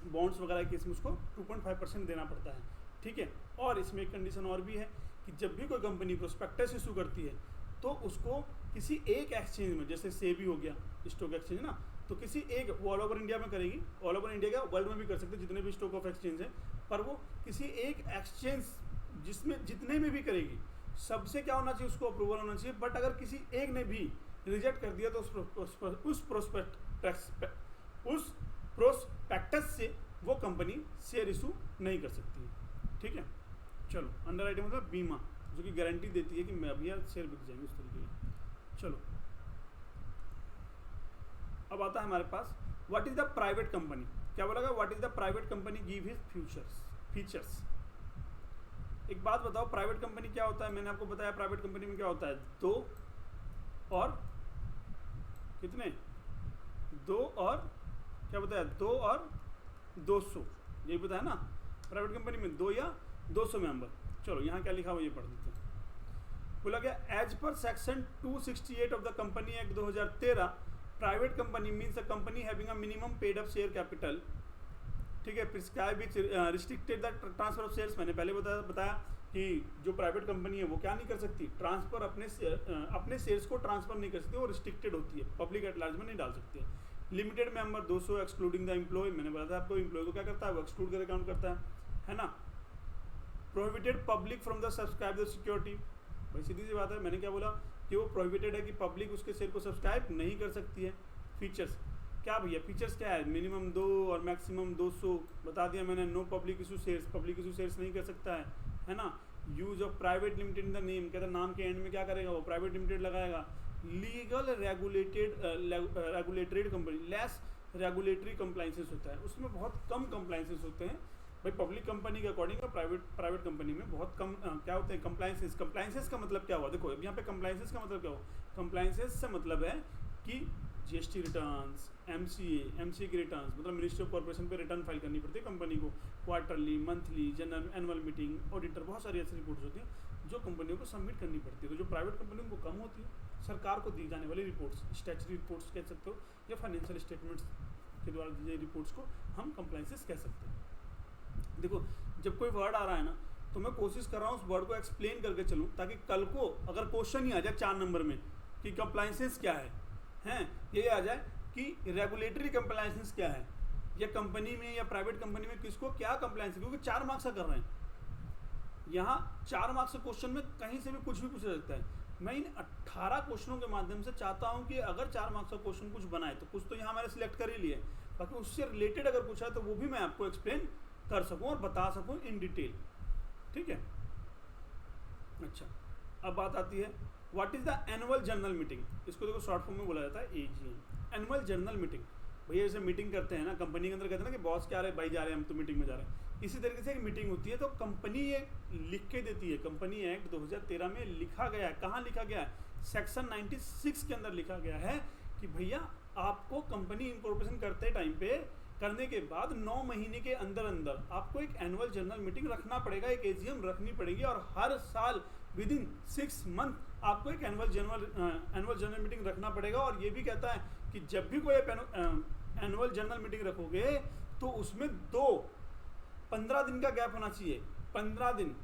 बॉन्ड्स वगैरह के केस में उसको 2.5% देना पड़ता है। ठीक है, और इसमें एक कंडीशन और भी है कि जब भी कोई कंपनी प्रोस्पेक्टस इशू करती है तो उसको किसी एक एक्सचेंज में, जैसे सेबी हो गया स्टॉक एक्सचेंज ना, तो किसी एक, वो ऑल ओवर इंडिया में करेगी, ऑल ओवर इंडिया का वर्ल्ड में भी कर सकते हैं जितने भी स्टॉक ऑफ एक्सचेंज हैं, पर वो किसी एक एक्सचेंज जिसमें जितने में भी करेगी सबसे क्या होना चाहिए, उसको अप्रूवल होना चाहिए। बट अगर किसी एक ने भी रिजेक्ट कर दिया तो उस प्रोस्पेक्टस से वो कंपनी शेयर इशू नहीं कर सकती है। ठीक है, चलो अंडरराइटिंग मतलब बीमा, जो कि गारंटी देती है कि मैं अभी शेयर बिक जाएंगे उस तरीके के। चलो अब आता है हमारे पास what is the private company. क्या बोला गया, what is the private company give his features. एक बात बताओ, प्राइवेट कंपनी क्या होता है। मैंने आपको बताया प्राइवेट कंपनी में क्या होता है, दो और कितने, दो और क्या बताया, 2 और 200, यही बताया ना प्राइवेट कंपनी में 2 या 200 मेंबर। चलो यहाँ क्या लिखा हुआ ये पढ़ देते हैं। बोला गया एज पर section 268 of the company act 2013, private company means a company having a minimum paid up share capital. ठीक है, prescribe which restricted the transfer of shares. मैंने पहले बताया कि जो प्राइवेट कंपनी है वो क्या नहीं कर सकती, ट्रांसफर अपने शेयर्स को ट्रांसफर नहीं कर सकती, वो रिस्ट्रिक्टेड होती है, पब्लिक एट लार्ज में नहीं डाल सकती है। Limited member 200 excluding the employ. मैंने बताया था आपको, एम्प्लॉय को क्या करता है, वो एक्सक्लूड करके काउंट करता है ना। Prohibited public from the subscribe the security. भाई सीधी सी बात है, मैंने क्या बोला कि वो प्रोहिबिटेड है कि पब्लिक उसके शेयर को सब्सक्राइब नहीं कर सकती है। फीचर्स क्या भैया, फीचर्स क्या है, मिनिमम 2 और मैक्सिमम 200 बता दिया मैंने। No public issue shares, public issue shares नहीं कर सकता है ना। Use of private limited in the name, कहता नाम के एंड में क्या करेगा वो, प्राइवेट लिमिटेड लगाएगा। Legal regulated company, less regulatory compliances होता है, उसमें बहुत कम कंप्लाइंसेस होते हैं। भाई पब्लिक कंपनी के अकॉर्डिंग प्राइवेट कंपनी में बहुत कम क्या होते हैं कंप्लाइंसेस। कंप्लाइंसेस का मतलब क्या हुआ, देखो यहाँ पे कंप्लाइंसेस का मतलब क्या हुआ, कंप्लाइंसेस से मतलब है कि जीएसटी रिटर्न्स, एमसीए की रिटर्न्स, मतलब मिनिस्ट्री ऑफ कॉर्पोरेशन पे रिटर्न फाइल करनी पड़ती है कंपनी को, quarterly, monthly, general, annual meeting, auditor, बहुत सारी ऐसी रिपोर्ट्स होती हैं जो कंपनियों को सबमिट करनी पड़ती है। तो जो प्राइवेट कंपनियों को कम होती है, सरकार को दी जाने वाली रिपोर्ट्स, स्टैट्यूटरी रिपोर्ट्स कह सकते हो, या फाइनेंशियल स्टेटमेंट्स के द्वारा दी गई रिपोर्ट्स को हम कंप्लाइंसेस कह सकते हैं। देखो जब कोई वर्ड आ रहा है ना, तो मैं कोशिश कर रहा हूँ उस वर्ड को एक्सप्लेन करके चलूँ, ताकि कल को अगर क्वेश्चन ही आ जाए 4 नंबर में कि कंप्लाइंसेस क्या है, ये आ जाए कि रेगुलेटरी कंप्लाइंसेस क्या है, या कंपनी में या प्राइवेट कंपनी में किसको क्या कंप्लाइंस, क्योंकि 4 मार्क्स का कर रहे हैं यहाँ। 4 मार्क्स के क्वेश्चन में कहीं से भी कुछ भी पूछा सकता है। मैं इन 18 क्वेश्चनों के माध्यम से चाहता हूँ कि अगर 4 मार्क्स का क्वेश्चन कुछ बनाए तो कुछ तो यहाँ मैंने सिलेक्ट कर ही लिया है, बाकी उससे रिलेटेड अगर पूछा है तो वो भी मैं आपको एक्सप्लेन कर सकूँ और बता सकूँ इन डिटेल। ठीक है, अच्छा अब बात आती है what is the annual general meeting. इसको देखो शॉर्ट फॉर्म में बोला जाता है एजीएम, एनुअल जनरल मीटिंग। भैया जैसे मीटिंग करते हैं ना कंपनी के अंदर, कहते हैं ना कि बॉस क्या रहे, भाई जा रहे हैं हम तो मीटिंग में जा रहे हैं, इसी तरीके से एक मीटिंग होती है। तो कंपनी ये लिख के देती है, कंपनी एक्ट 2013 में लिखा गया है, कहाँ लिखा गया है, सेक्शन 96 के अंदर लिखा गया है कि भैया आपको कंपनी इनकॉर्पोरेशन करते टाइम पे करने के बाद 9 महीने के अंदर अंदर आपको एक एनुअल जनरल मीटिंग रखना पड़ेगा, एक एजीएम रखनी पड़ेगी, और हर साल विदिन 6 मंथ आपको एक एनुअल जनरल मीटिंग रखना पड़ेगा। और ये भी कहता है कि जब भी कोई एनुअल जनरल मीटिंग रखोगे तो उसमें 15 दिन का गैप होना चाहिए, 15 दिन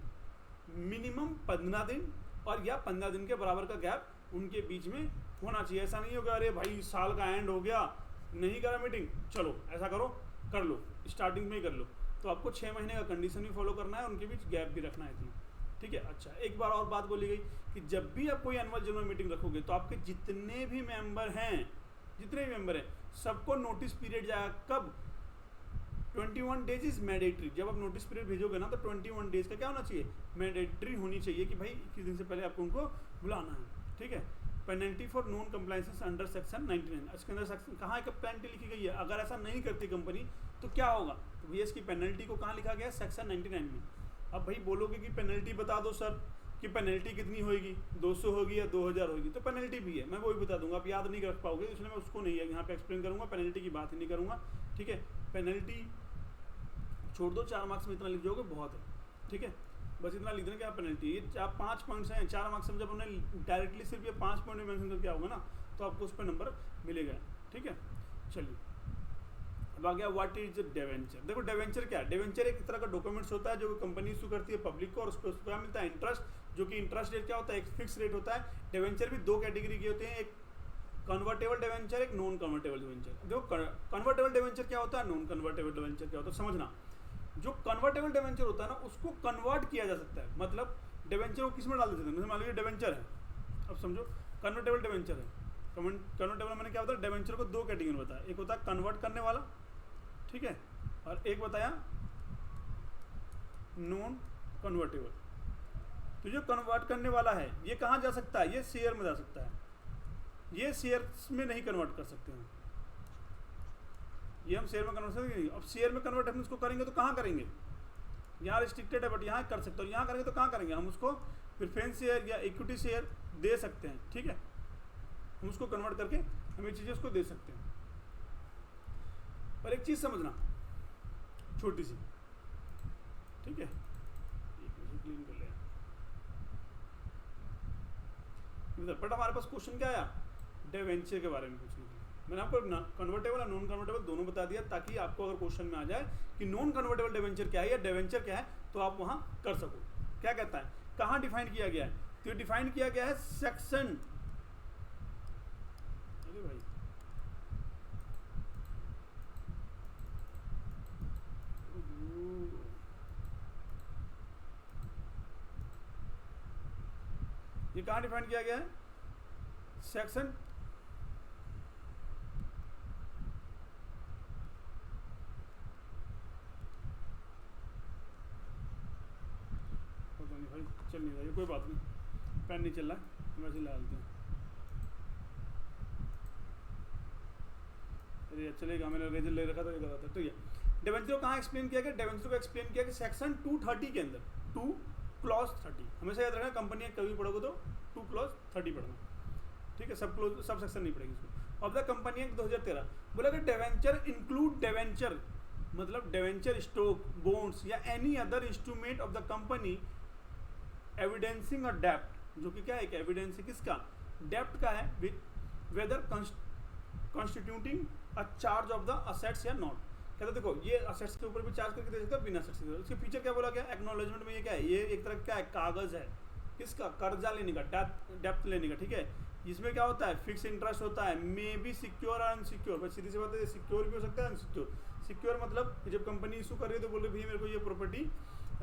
मिनिमम, 15 दिन और या 15 दिन के बराबर का गैप उनके बीच में होना चाहिए। ऐसा नहीं होगा अरे भाई साल का एंड हो गया नहीं करा मीटिंग, चलो ऐसा करो कर लो, स्टार्टिंग में ही कर लो। तो आपको 6 महीने का कंडीशन भी फॉलो करना है, उनके बीच गैप भी रखना है इतना। ठीक है, अच्छा एक बार और बात बोली गई कि जब भी आप कोई एनुअल जनरल मीटिंग रखोगे तो आपके जितने भी मेंबर हैं सबको नोटिस पीरियड जाएगा। कब? 21 डेज इज मैंडेटरी। जब आप नोटिस पीरियड भेजोगे ना तो 21 डेज का क्या होना चाहिए, मैंडेटरी होनी चाहिए कि भाई 21 दिन से पहले आपको उनको बुलाना है। ठीक है, penalty for non compliances under section 99। इसके अंदर सेक्शन कहाँ एक पेनल्टी लिखी गई है, अगर ऐसा नहीं करती कंपनी तो क्या होगा, तो भैया इसकी पेनल्टी को कहाँ लिखा गया है, सेक्शन 99 में। अब भाई बोलोगे कि पेनल्टी बता दो सर कि पेनल्टी कितनी होगी, 200 होगी या 2000 होगी, तो पेनल्टी भी है, मैं वही बता दूंगा, आप याद नहीं रख पाओगे, इसलिए मैं उसको नहीं है यहाँ पे एक्सप्लेन करूँगा, पेनल्टी की बात ही नहीं करूँगा। ठीक है, पेनल्टी छोड़ दो, 4 मार्क्स में इतना लिख जाओगे बहुत है। ठीक है, बस इतना लिख देना कि आप पेनल्टी, ये आप 5 पॉइंट्स हैं, 4 मार्क्स में जब उन्होंने डायरेक्टली सिर्फ ये 5 पॉइंट में मेंशन करके आओगे ना तो आपको उस पर नंबर मिलेगा। ठीक है, चलिए अब आ गया व्हाट इज डिवेंचर। देखो डिवेंचर क्या है, डिवेंचर एक तरह का डॉक्यूमेंट्स होता है जो कंपनी इशू करती है पब्लिक को, और उस पर उसको क्या मिलता है, इंटरेस्ट, जो कि इंटरेस्ट रेट क्या होता है, एक फिक्स रेट होता है। डिवेंचर भी दो कैटेगरी के होते हैं, एक कन्वर्टेबल डिवेंचर, एक नॉन कन्वर्टेबल डिवेंचर। देखो कन्वर्टेबल डिवेंचर क्या होता है, नॉन कन्वर्टेबल डिवेंचर क्या होता है, समझना। जो कन्वर्टेबल डिवेंचर होता है ना, उसको कन्वर्ट किया जा सकता है, मतलब डिवेंचर को किस में डाल देते हैं, मान लीजिए डिवेंचर है, अब समझो कन्वर्टेबल डिवेंचर है। कन्वर्टेबल मैंने क्या बताया, डिवेंचर को दो कैटेगरी में बताया, एक होता है कन्वर्ट करने वाला, ठीक है, और एक बताया नॉन कन्वर्टेबल। तो जो कन्वर्ट करने वाला है ये कहाँ जा सकता है, ये शेयर में जा सकता है, ये शेयर्स में नहीं कन्वर्ट कर सकते हैं, ये हम शेयर में कन्वर्ट कर सकते हैं। अब शेयर में कन्वर्ट हम उसको करेंगे तो कहाँ करेंगे, यहाँ रिस्ट्रिक्टेड है बट यहाँ कर सकते हो, यहाँ करेंगे तो कहाँ करेंगे, हम उसको प्रेफरेंस शेयर या इक्विटी शेयर दे सकते हैं। ठीक है, हम उसको कन्वर्ट करके हम ये चीज़ें उसको दे सकते हैं। पर एक चीज़ समझना छोटी सी, ठीक है, क्लीन कर ले। बट हमारे पास क्वेश्चन क्या आया, डिवेंचर के बारे में पूछने के लिए। मैंने आपको कन्वर्टेबल और नॉन कन्वर्टेबल दोनों बता दिया, ताकि आपको अगर क्वेश्चन में आ जाए कि नॉन कन्वर्टेबल डिवेंचर क्या है या डिवेंचर क्या है, तो आप वहां कर सको। क्या कहता है, कहाँ डिफाइन किया गया है, तो डिफाइन किया गया है सेक्शन, अरे भाई ये कहाँ डिफाइन किया गया है, सेक्शन भाई चल नहीं रहा है, कोई बात नहीं, पेन नहीं चल रहा है, वैसे ला लेते हैं। अरे चलेगा, मैंने रेजर ले रखा था, ये कर रहा था। तो ये डिवेंचर को कहाँ एक्सप्लेन किया गया, डिवेंचर को एक्सप्लेन किया कि सेक्शन 230 के अंदर, 2 क्लॉज 30, हमेशा याद रखना, कंपनी कभी पढ़ोगे तो 2 क्लॉज 30 पढ़ना, ठीक है, सब सेक्शन नहीं पढ़ेंगे इसको। ऑफ द कंपनी एक्ट 2013 बोला कि डिवेंचर इंक्लूड डिवेंचर, मतलब डिवेंचर स्टॉक, बॉन्ड्स या any other instrument of the company evidencing a डेप्ट, जो कि क्या है, एक एविडेंस है किसका, डेप्ट का है, whether constituting a charge of the assets या नॉट। कहते देखो ये असेट्स के ऊपर भी चार्ज करके दे सकते हो, बिना असेट्स के। इसके फीचर क्या बोला गया, एक्नॉलेजमेंट में ये क्या है, ये एक तरह क्या है, कागज है, किसका, कर्जा लेने का, डेप्ट लेने का। ठीक है, इसमें क्या होता है, फिक्स इंटरेस्ट होता है, मे बी सिक्योर और अनसिक्योर। बस सीधी सी बात है, सिक्योर भी हो सकता है, अनसिक्योर। सिक्योर मतलब जब कंपनी इशू कर रही है तो बोल रही भैया मेरे को ये प्रॉपर्टी,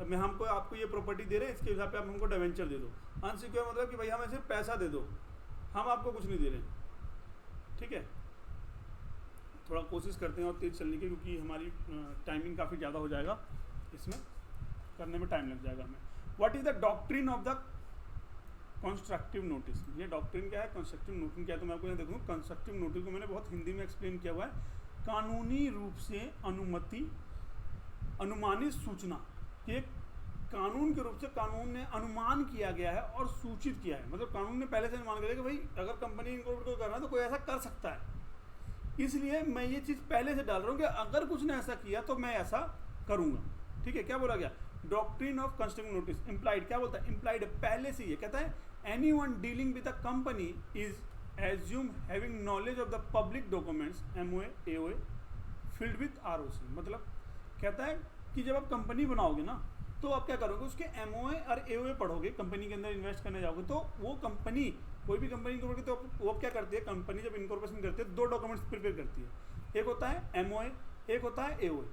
मैं हमको आपको ये प्रॉपर्टी दे रहे हैं, इसके हिसाब पे आप हमको डिवेंचर दे दो। अनसिक्योर मतलब कि भाई हमें सिर्फ पैसा दे दो, हम आपको कुछ नहीं दे रहे। ठीक है, थोड़ा कोशिश करते हैं और तेज चलने की, क्योंकि हमारी टाइमिंग काफ़ी ज़्यादा हो जाएगा, इसमें करने में टाइम लग जाएगा हमें। What is the doctrine of the constructive notice, ये डॉक्ट्रिन क्या है, कंस्ट्रक्टिव नोटिस क्या है, तो मैं आपको यहाँ देखूँ। कंस्ट्रक्टिव नोटिस को मैंने बहुत हिंदी में एक्सप्लेन किया हुआ है, कानूनी रूप से अनुमानित सूचना, कि कानून के रूप से कानून ने अनुमान किया गया है और सूचित किया है, मतलब कानून ने पहले से अनुमान किया कि भाई अगर कंपनी इनकॉर्पोरेट कर रहा है तो कोई ऐसा कर सकता है, इसलिए मैं ये चीज़ पहले से डाल रहा हूँ कि अगर कुछ ने ऐसा किया तो मैं ऐसा करूँगा। ठीक है, क्या बोला गया, doctrine of constructive notice. Implied क्या बोलता है, इम्प्लाइड पहले से ये कहता है anyone dealing with a company is assume having knowledge of the public documents MOA AOA field with ROC। मतलब कहता है कि जब आप कंपनी बनाओगे ना तो आप क्या करोगे, उसके MOA और AOA पढ़ोगे, कंपनी के अंदर इन्वेस्ट करने जाओगे तो वो कंपनी, कोई भी कंपनी इनकॉर्पोरेट तो वो क्या करती है, कंपनी जब इनकॉर्पोरेशन करती है 2 डॉक्यूमेंट्स प्रिपेयर करती है, एक होता है MOA, एक होता है AOA।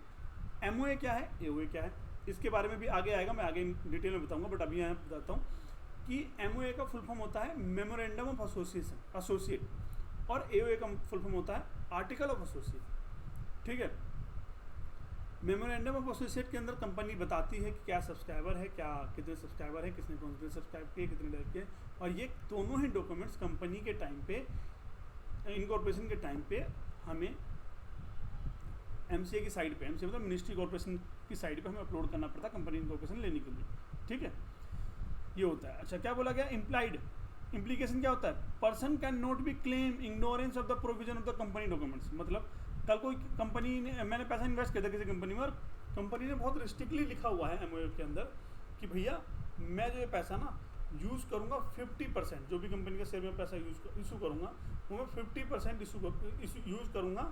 MOA क्या है, AOA क्या है, इसके बारे में भी आगे आएगा, मैं आगे डिटेल में बताऊंगा, बट अभी यहाँ बताता हूँ कि MOA का फुल फॉर्म होता है मेमोरेंडम ऑफ एसोसिएट, और AOA का फुल फॉर्म होता है आर्टिकल ऑफ एसोसिएट। ठीक है, मेमोरेंडम ऑफ एसोसिएट के अंदर कंपनी बताती है कि क्या सब्सक्राइबर है, क्या कितने सब्सक्राइबर है, किसने कौन से सब्सक्राइब किए, कितने टाइप के, और ये दोनों ही डॉक्यूमेंट्स कंपनी के टाइम पे, इनकॉर्पोरेशन के टाइम पे हमें MCA की साइड पे, MCA मतलब मिनिस्ट्री कॉर्पोरेशन की साइड पे हमें अपलोड करना पड़ता है कंपनी इनकॉर्पोरेशन लेने के लिए। ठीक है, ये होता है। अच्छा, क्या बोला गया, इम्प्लाइड इम्प्लीकेशन क्या होता है, person can not B claim ignorance of the provision of the company documents. मतलब कल कोई कंपनी ने, मैंने पैसा इन्वेस्ट किया था किसी कंपनी में, और कंपनी ने बहुत रिस्ट्रिक्टली लिखा हुआ है MOA के अंदर कि भैया मैं जो ये पैसा ना यूज़ करूँगा 50%, जो भी कंपनी के शेयर में पैसा इशू करूँगा वो मैं 50% यूज़ करूँगा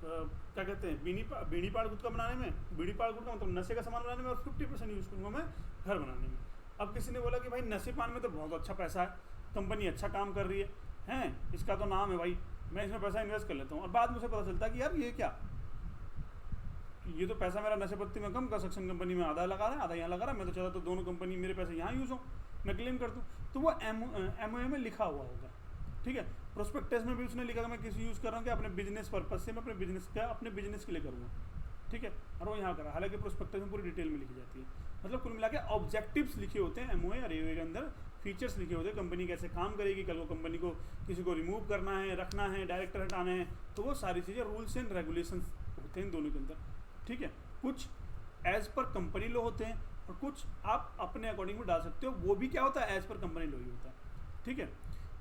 क्या कहते हैं बीड़ी पाड़ गुटखा बनाने में, बीड़ी पाड़ गुटखा मतलब नशे का सामान बनाने में, और 50% यूज़ करूँगा मैं घर बनाने में। अब किसी ने बोला कि भाई नशे पान में तो बहुत अच्छा पैसा है, कंपनी अच्छा काम कर रही है, हैं इसका तो नाम है भाई, मैं इसमें पैसा इन्वेस्ट कर लेता हूँ, और बाद में मुझे पता चलता है कि यार ये क्या, ये तो पैसा मेरा नशे पत्ती में कम, कंस्ट्रक्शन कंपनी में आधा लगा रहा है आधा यहाँ लगा रहा है, मैं तो चाहता तो दोनों कंपनी मेरे पैसे यहाँ यूज़ हो, मैं क्लेम कर दूँ, तो वो MOA में लिखा हुआ होगा, ठीक है। प्रोस्पेक्टस में भी उसने लिखा कि मैं किसी यूज़ कर रहा हूँ कि अपने बिजनेस पर्पज से, मैं अपने बिजनेस के लिए करूँगा, ठीक है, और वो यहाँ करा, हालांकि प्रोस्पेक्टस में पूरी डिटेल में लिखी जाती है। मतलब कुल मिला के ऑब्जेक्टिव्स लिखे होते हैं MOA और AOA के अंदर, फीचर्स लिखे होते हैं, कंपनी कैसे काम करेगी, कल को कंपनी को किसी को रिमूव करना है, रखना है, डायरेक्टर हटाना है, तो वो सारी चीज़ें रूल्स एंड रेगुलेशंस होते हैं इन दोनों के अंदर, ठीक है। कुछ एज पर कंपनी लॉ होते हैं और कुछ आप अपने अकॉर्डिंग में डाल सकते हो, वो भी क्या होता है एज पर कंपनी लॉ ही होता है, ठीक है।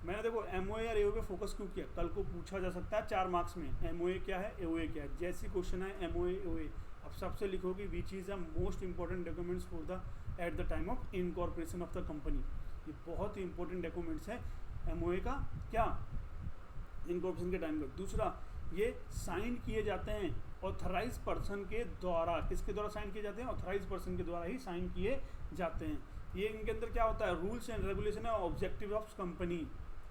मैंने देखो MOA और AOA पे फोकस क्यों किया, कल को पूछा जा सकता है 4 मार्क्स में MOA क्या है AOA क्या है, जैसी क्वेश्चन है MOA AOA, अब सबसे लिखोगे which is the most important documents for the at the time of incorporation of the company, ये बहुत ही इंपॉर्टेंट डॉक्यूमेंट्स है MOA का, क्या इनकॉर्पोरेशन के टाइम पर। दूसरा, ये साइन किए जाते हैं ऑथराइज पर्सन के द्वारा, किसके द्वारा साइन किए जाते हैं, ऑथराइज पर्सन के द्वारा ही साइन किए जाते हैं। ये इनके अंदर क्या होता है, रूल्स एंड रेगुलेशन है, ऑब्जेक्टिव ऑफ कंपनी,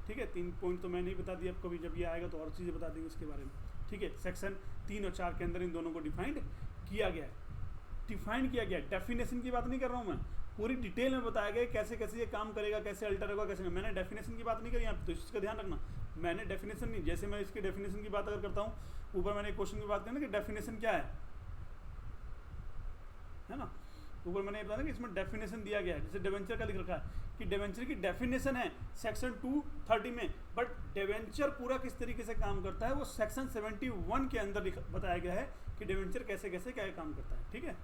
ठीक है। 3 पॉइंट तो मैं नहीं बता दिया, अब कभी जब ये आएगा तो और चीज़ें बता देंगे इसके बारे में, ठीक है। सेक्शन 3 और 4 के अंदर इन दोनों को डिफाइंड किया गया है, डेफिनेशन की बात नहीं कर रहा हूँ मैं, पूरी डिटेल में बताया गया कैसे कैसे ये काम करेगा, कैसे अल्टर होगा, कैसे नहीं। मैंने डेफिनेशन की बात नहीं करी यहाँ, तो इसका ध्यान रखना, मैंने डेफिनेशन नहीं, जैसे मैं इसकी डेफिनेशन की बात अगर करता हूँ, ऊपर मैंने एक क्वेश्चन की बात की ना कि डेफिनेशन क्या है ना, ऊपर मैंने ये बताया कि इसमें डेफिनेशन दिया गया है, जैसे डिवेंचर का लिख रखा है कि डिवेंचर की डेफिनेशन है सेक्शन 230 में, बट डिवेंचर पूरा किस तरीके से काम करता है वो सेक्शन 71 के अंदर बताया गया है कि डिवेंचर कैसे कैसे क्या काम करता है, ठीक है।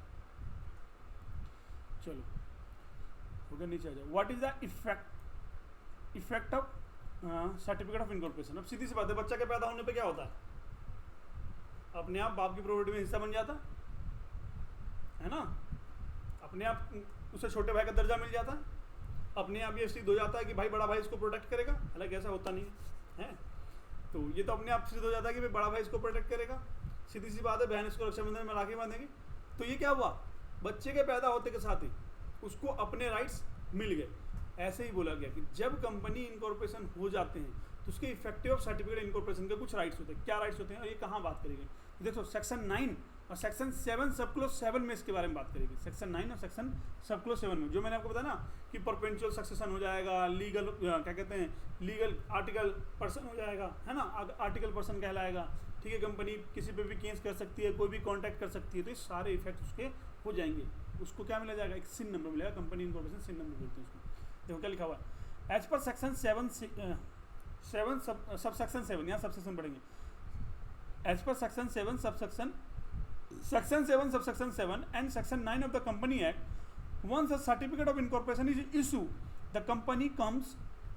चलो हो गया, नीचे आ जाओ। What is the effect of certificate of incorporation. अब सीधी सी बात है, बच्चा के पैदा होने पे क्या होता है, अपने आप बाप की प्रॉपर्टी में हिस्सा बन जाता है ना, अपने आप उसे छोटे भाई का दर्जा मिल जाता है, अपने आप ये सिद्ध हो जाता है कि भाई बड़ा भाई इसको प्रोटेक्ट करेगा, हालांकि ऐसा होता नहीं है, तो ये तो अपने आप सिद्ध हो जाता है कि भाई बड़ा भाई इसको प्रोटेक्ट करेगा, सीधी सी बात है, बहन इसको रक्षाबंधन में राखी बांधेगी। तो ये क्या हुआ, बच्चे के पैदा होते के साथ ही उसको अपने राइट्स मिल गए। ऐसे ही बोला गया कि जब कंपनी इनकॉर्पोरेशन हो जाते हैं तो उसके इफेक्टिव ऑफ सर्टिफिकेट इनकॉर्पोरेशन के कुछ राइट्स होते हैं। क्या राइट्स होते हैं और ये कहाँ बात करेंगे, देखो सेक्शन 9 और सेक्शन 7 सब क्लोज 7 में इसके बारे में बात करेगी। सेक्शन 9 और सेक्शन सब क्लोज 7 में जो मैंने आपको बताया ना कि परपेंचुअल सक्सेशन हो जाएगा, लीगल क्या कहते हैं, लीगल आर्टिकल पर्सन हो जाएगा, है ना, आर्टिकल पर्सन कहलाएगा, ठीक है। कंपनी किसी पे भी केस कर सकती है, कोई भी कॉन्टैक्ट कर सकती है, तो ये सारे इफेक्ट उसके हो जाएंगे। उसको क्या मिला जाएगा, एक सिन नंबर मिलेगा, कंपनी इनकॉर्पोरेशन सिन नंबर बोलते हैं उसको। देखो क्या लिखा हुआ है, as per section 7 sub section 7, यहाँ सब सेक्शन पढ़ेंगे, एज पर section 7 subsection Section 7 subsection 7 and Section 9 of the Company Act, once a certificate of incorporation is issued, the company comes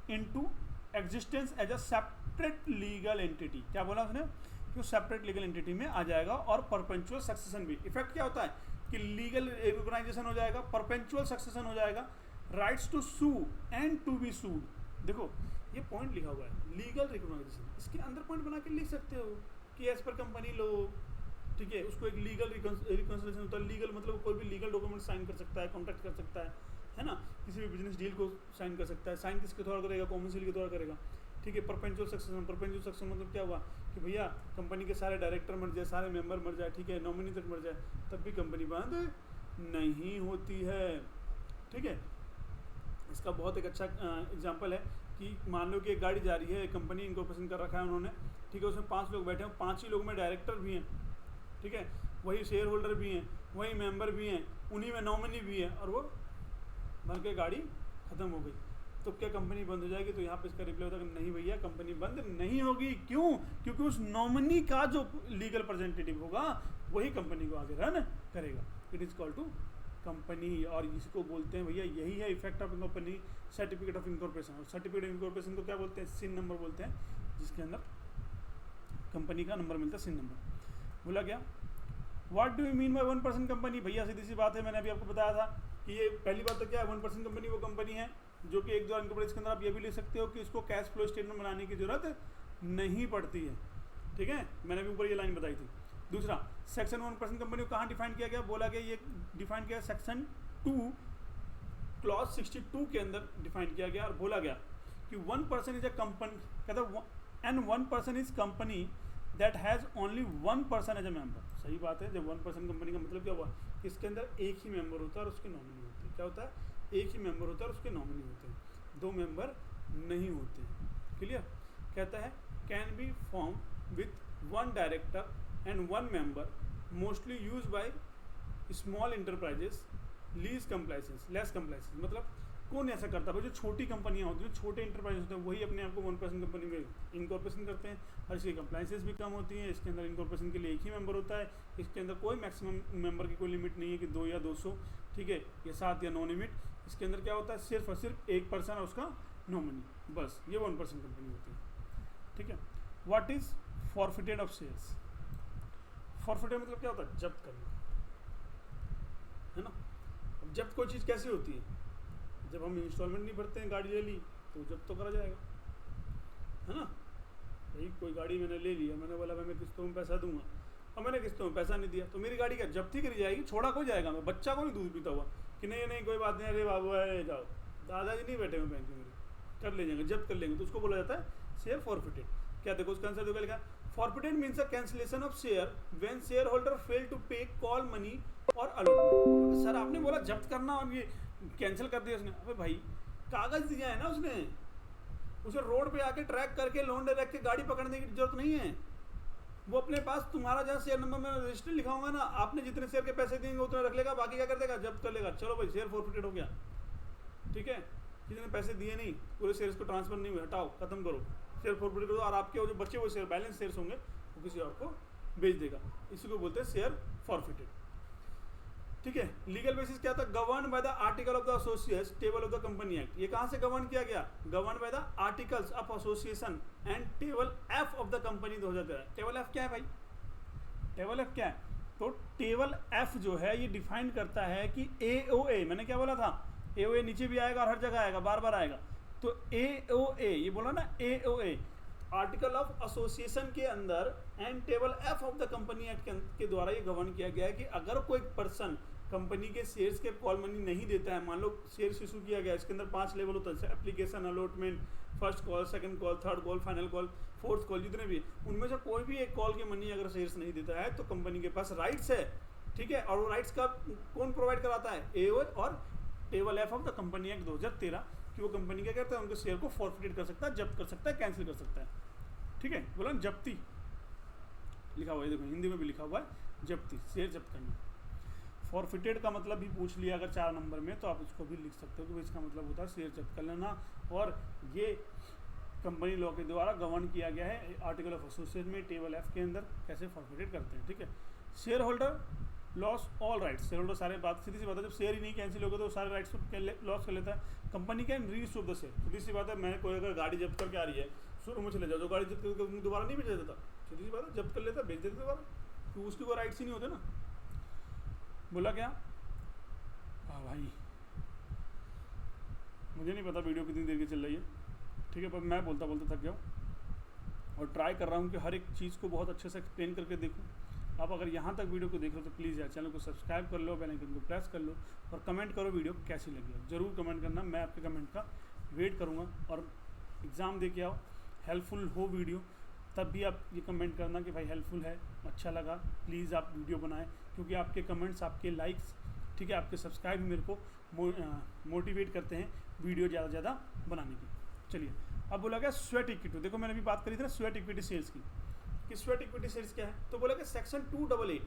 into existence as a separate legal entity। क्या बोला उसने कि वो separate legal entity में आ जाएगा, और perpetual succession भी। Effect क्या होता है कि legal recognition हो जाएगा, perpetual succession हो जाएगा, rights to sue and to be sued। देखो ये पॉइंट लिखा हुआ है लीगल रिकॉग्नाइजेशन, इसके अंदर पॉइंट बना के लिख सकते हो कि एज पर कंपनी लो, ठीक है। उसको एक लीगल रिकॉन्सिलिएशन होता है, लीगल मतलब कोई भी लीगल डॉक्यूमेंट साइन कर सकता है, कॉन्ट्रैक्ट कर सकता है ना, किसी भी बिजनेस डील को साइन कर सकता है। साइन किसके द्वारा करेगा, कॉमन सील के द्वारा करेगा, ठीक है। परपेंचुअल सक्सेशन मतलब क्या हुआ कि भैया कंपनी के सारे डायरेक्टर मर जाए, सारे मेंबर मर जाए, ठीक है, नॉमिनी तक मर जाए, तब भी कंपनी बंद नहीं होती है, ठीक है। इसका बहुत एक अच्छा एग्जाम्पल है कि मान लो कि एक गाड़ी जा रही है, कंपनी इनकॉर्पोरेशन कर रखा है उन्होंने, ठीक है, उसमें 5 लोग बैठे हैं, 5 ही लोग में डायरेक्टर भी हैं, ठीक है, वही शेयर होल्डर भी हैं, वही मेंबर भी हैं, उन्हीं में नॉमिनी भी है, और वो भर के गाड़ी ख़त्म हो गई, तो क्या कंपनी बंद हो जाएगी? तो यहाँ पे इसका रिप्लाई होता है कि नहीं भैया, कंपनी बंद नहीं होगी। क्यों? क्योंकि उस नॉमिनी का जो लीगल रिप्रेजेंटेटिव होगा वही कंपनी को आगे रन करेगा। It is called to company, और इसको बोलते हैं भैया, यही है effect of company certificate of incorporation. और सर्टिफिकेट ऑफ इनकॉर्पोरेशन को क्या बोलते हैं? सिन नंबर बोलते हैं, जिसके अंदर कंपनी का नंबर मिलता है, सिन नंबर। बोला क्या, what do you mean by 1% company? भैया सीधी सी बात है, मैंने अभी आपको बताया था कि ये पहली बात तो क्या है, 1% कंपनी वो कंपनी है जो कि 1 2 इनकॉर्पोरेट, इसके अंदर आप ये भी लिख सकते हो कि इसको कैश फ्लो स्टेटमेंट बनाने की जरूरत नहीं पड़ती है। ठीक है, मैंने भी ऊपर ये लाइन बताई थी। दूसरा, सेक्शन 1% कंपनी को कहाँ डिफाइन किया गया, बोला गया ये डिफाइन किया सेक्शन 2 क्लॉज 62 के अंदर डिफाइन किया गया और बोला गया कि 1% इज अ कंपनी, कहता and 1% is company that has only 1% as a member. सही बात है, जब 1% कंपनी का मतलब क्या हुआ, इसके अंदर एक ही मेंबर होता है और उसके नॉमिनी होते हैं। क्या होता है, एक ही मेंबर होता है और उसके नॉमिनी होते हैं, 2 मेंबर नहीं होते। क्लियर। कहता है can be form with 1 director and 1 member, mostly use by small enterprises, least compliances, less compliances. मतलब कौन ऐसा करता है भाई, जो छोटी कंपनियां होती हैं, छोटे इंटरप्राइज होते हैं, वही अपने आप को 1% कंपनी में इनकॉर्पोरेशन करते हैं और इसकी कंप्लाइंसेस भी कम होती हैं। इसके अंदर इनकॉर्पोरेशन के लिए एक ही मेंबर होता है, इसके अंदर कोई मैक्सिमम मेंबर की कोई लिमिट नहीं है कि 2 या 200, ठीक है, या 7 या नो लिमिट। इसके अंदर क्या होता है, सिर्फ और सिर्फ 1% है उसका नॉमिनी, बस ये 1% कंपनी होती है। ठीक है। What is forfeited of shares. Forfeited मतलब क्या होता है, जब्त करना, है ना। अब जब्त कोई चीज़ कैसी होती है, जब हम इंस्टॉलमेंट नहीं भरते हैं, गाड़ी ले ली तो जब्त तो करा जाएगा, है ना। भाई कोई गाड़ी मैंने ले लिया, मैंने बोला भाई मैं किस्तों में पैसा दूंगा, और मैंने किस्तों में पैसा नहीं दिया, तो मेरी गाड़ी क्या जब्ती करी जाएगी, छोड़ा कोई जाएगा, मैं बच्चा को नहीं दूध पीता हुआ कि नहीं नहीं कोई बात नहीं, अरे बाबू अरे जाओ, दादाजी नहीं बैठे हुए बैंक में, मेरे कर ले जाएंगे, जब्त कर लेंगे, तो उसको बोला जाता है शेयर फॉरफिटेड। क्या देखो उसका आंसर देखो, लिखा forfeited means a cancellation of share when share holder fail to pay call money और अलॉटमेंट। सर आपने बोला जब्त करना और ये कैंसिल कर दिया उसने। अबे भाई कागज दिया है ना उसने, उसे रोड पे आके ट्रैक करके लोन ले रख के गाड़ी पकड़ने की जरूरत नहीं है। वो अपने पास तुम्हारा जहाँ शेयर नंबर में रजिस्टर लिखा होगा ना, आपने जितने शेयर के पैसे देंगे उतना रख लेगा, बाकी क्या कर देगा, जब्त कर लेगा। चलो भाई शेयर फॉरफिटेड हो गया। ठीक है, किसी ने पैसे दिए नहीं, पूरे शेयर्स को ट्रांसफर नहीं हुए, हटाओ, खत्म करो, शेयर फॉरफिटेड करो, और आपके जो बचे हुए शेयर बैलेंस शेयर्स होंगे वो किसी और को बेच देगा। इसी को बोलते हैं शेयर फॉरफिटेड। ठीक है। लीगल बेसिस क्या था, govern by the article of the association table of the company act. ये कहां से गवर्न किया गया, govern by the articles of association and table F of the company 2013। Table F क्या है भाई, टेबल एफ क्या है, तो टेबल एफ जो है ये डिफाइन करता है कि एओए, मैंने क्या बोला था, एओए नीचे भी आएगा और हर जगह आएगा, बार बार आएगा, तो एओए ये बोला ना, एओए आर्टिकल ऑफ एसोसिएशन के अंदर and table F of the company act के द्वारा ये गवर्न किया गया है कि अगर कोई पर्सन कंपनी के शेयर्स के कॉल मनी नहीं देता है, मान लो शेयर्स इशू किया गया, इसके अंदर 5 लेवल होता है, application, allotment, first call, second call, third call, final call, fourth call, जितने भी, उनमें से कोई भी एक कॉल के मनी अगर शेयर्स नहीं देता है तो कंपनी के पास राइट्स है। ठीक है, और वो राइट्स का कौन प्रोवाइड कराता है, एओए और table F of the company act 2013, कि वो कंपनी क्या करता है, उनके शेयर को फॉरफिटेड कर सकता है, जब्त कर सकता है, कैंसिल कर सकता है। ठीक है, बोला जब्ती लिखा हुआ है, देखो हिंदी में भी लिखा हुआ है जब्ती, शेयर जब्त करना। फॉरफिटेड का मतलब भी पूछ लिया अगर 4 नंबर में, तो आप उसको भी लिख सकते हो कि इसका मतलब होता है शेयर जब्त कर लेना, और ये कंपनी लॉ के द्वारा गवर्न किया गया है आर्टिकल ऑफ एसोसिएशन में, टेबल एफ के अंदर कैसे फॉरफिटेड करते हैं। ठीक है। Share holder loss all rights, share holder सारे बात, सीधी सी बात है, जब शेयर ही नहीं कैंसिल होगा तो सारे राइट्स को लॉस कर लेता है। Company can reissue the share, सीधी सी बात है, मैं कोई अगर गाड़ी जब्त करके आ रही है, शोरूम में चले जाओ, जो गाड़ी जब्त करके दोबारा नहीं बेचा देता, सीधी सी बात है, जब्त कर लेता, बेच देता दोबारा, तो उसकी कोई राइट्स ही नहीं होते ना। बोला क्या, हाँ भाई मुझे नहीं पता वीडियो कितनी देर की चल रही है, ठीक है, पर मैं बोलता बोलता थक गया हूँ और ट्राई कर रहा हूँ कि हर एक चीज़ को बहुत अच्छे से एक्सप्लेन करके देखूँ। आप अगर यहाँ तक वीडियो को देख रहे हो तो प्लीज़ यार चैनल को सब्सक्राइब कर लो, बेल आइकन को प्रेस कर लो और कमेंट करो वीडियो कैसी लगी। ज़रूर कमेंट करना, मैं आपके कमेंट का वेट करूँगा। और एग्ज़ाम दे के आओ, हेल्पफुल हो वीडियो, तब भी आप ये कमेंट करना कि भाई हेल्पफुल है, अच्छा लगा, प्लीज़ आप वीडियो बनाएं, क्योंकि आपके कमेंट्स, आपके लाइक्स, ठीक है, आपके सब्सक्राइब मेरे को मोटिवेट करते हैं वीडियो ज़्यादा से ज़्यादा बनाने की। चलिए अब बोला गया स्वेट इक्विटी, देखो मैंने भी बात करी थी ना स्वेट इक्विटी शेयर्स की, कि स्वेट इक्विटी शेयर्स क्या है, तो बोला गया सेक्शन 288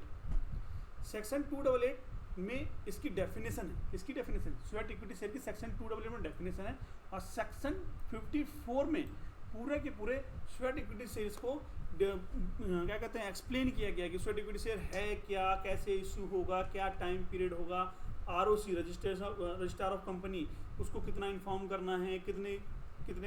में इसकी डेफिनेशन है, इसकी डेफिनेशन स्वेट इक्विटी शेयर की सेक्शन 288 में डेफिनेशन है, और सेक्शन 54 में पूरे के पूरे स्वेट इक्विटी शेयर्स को क्या कहते हैं एक्सप्लेन किया गया कि स्वेट इक्विटी शेयर है क्या, कैसे इशू होगा, क्या टाइम पीरियड होगा, आरओसी रजिस्ट्रार ऑफ कंपनी उसको कितना इन्फॉर्म करना है, कितने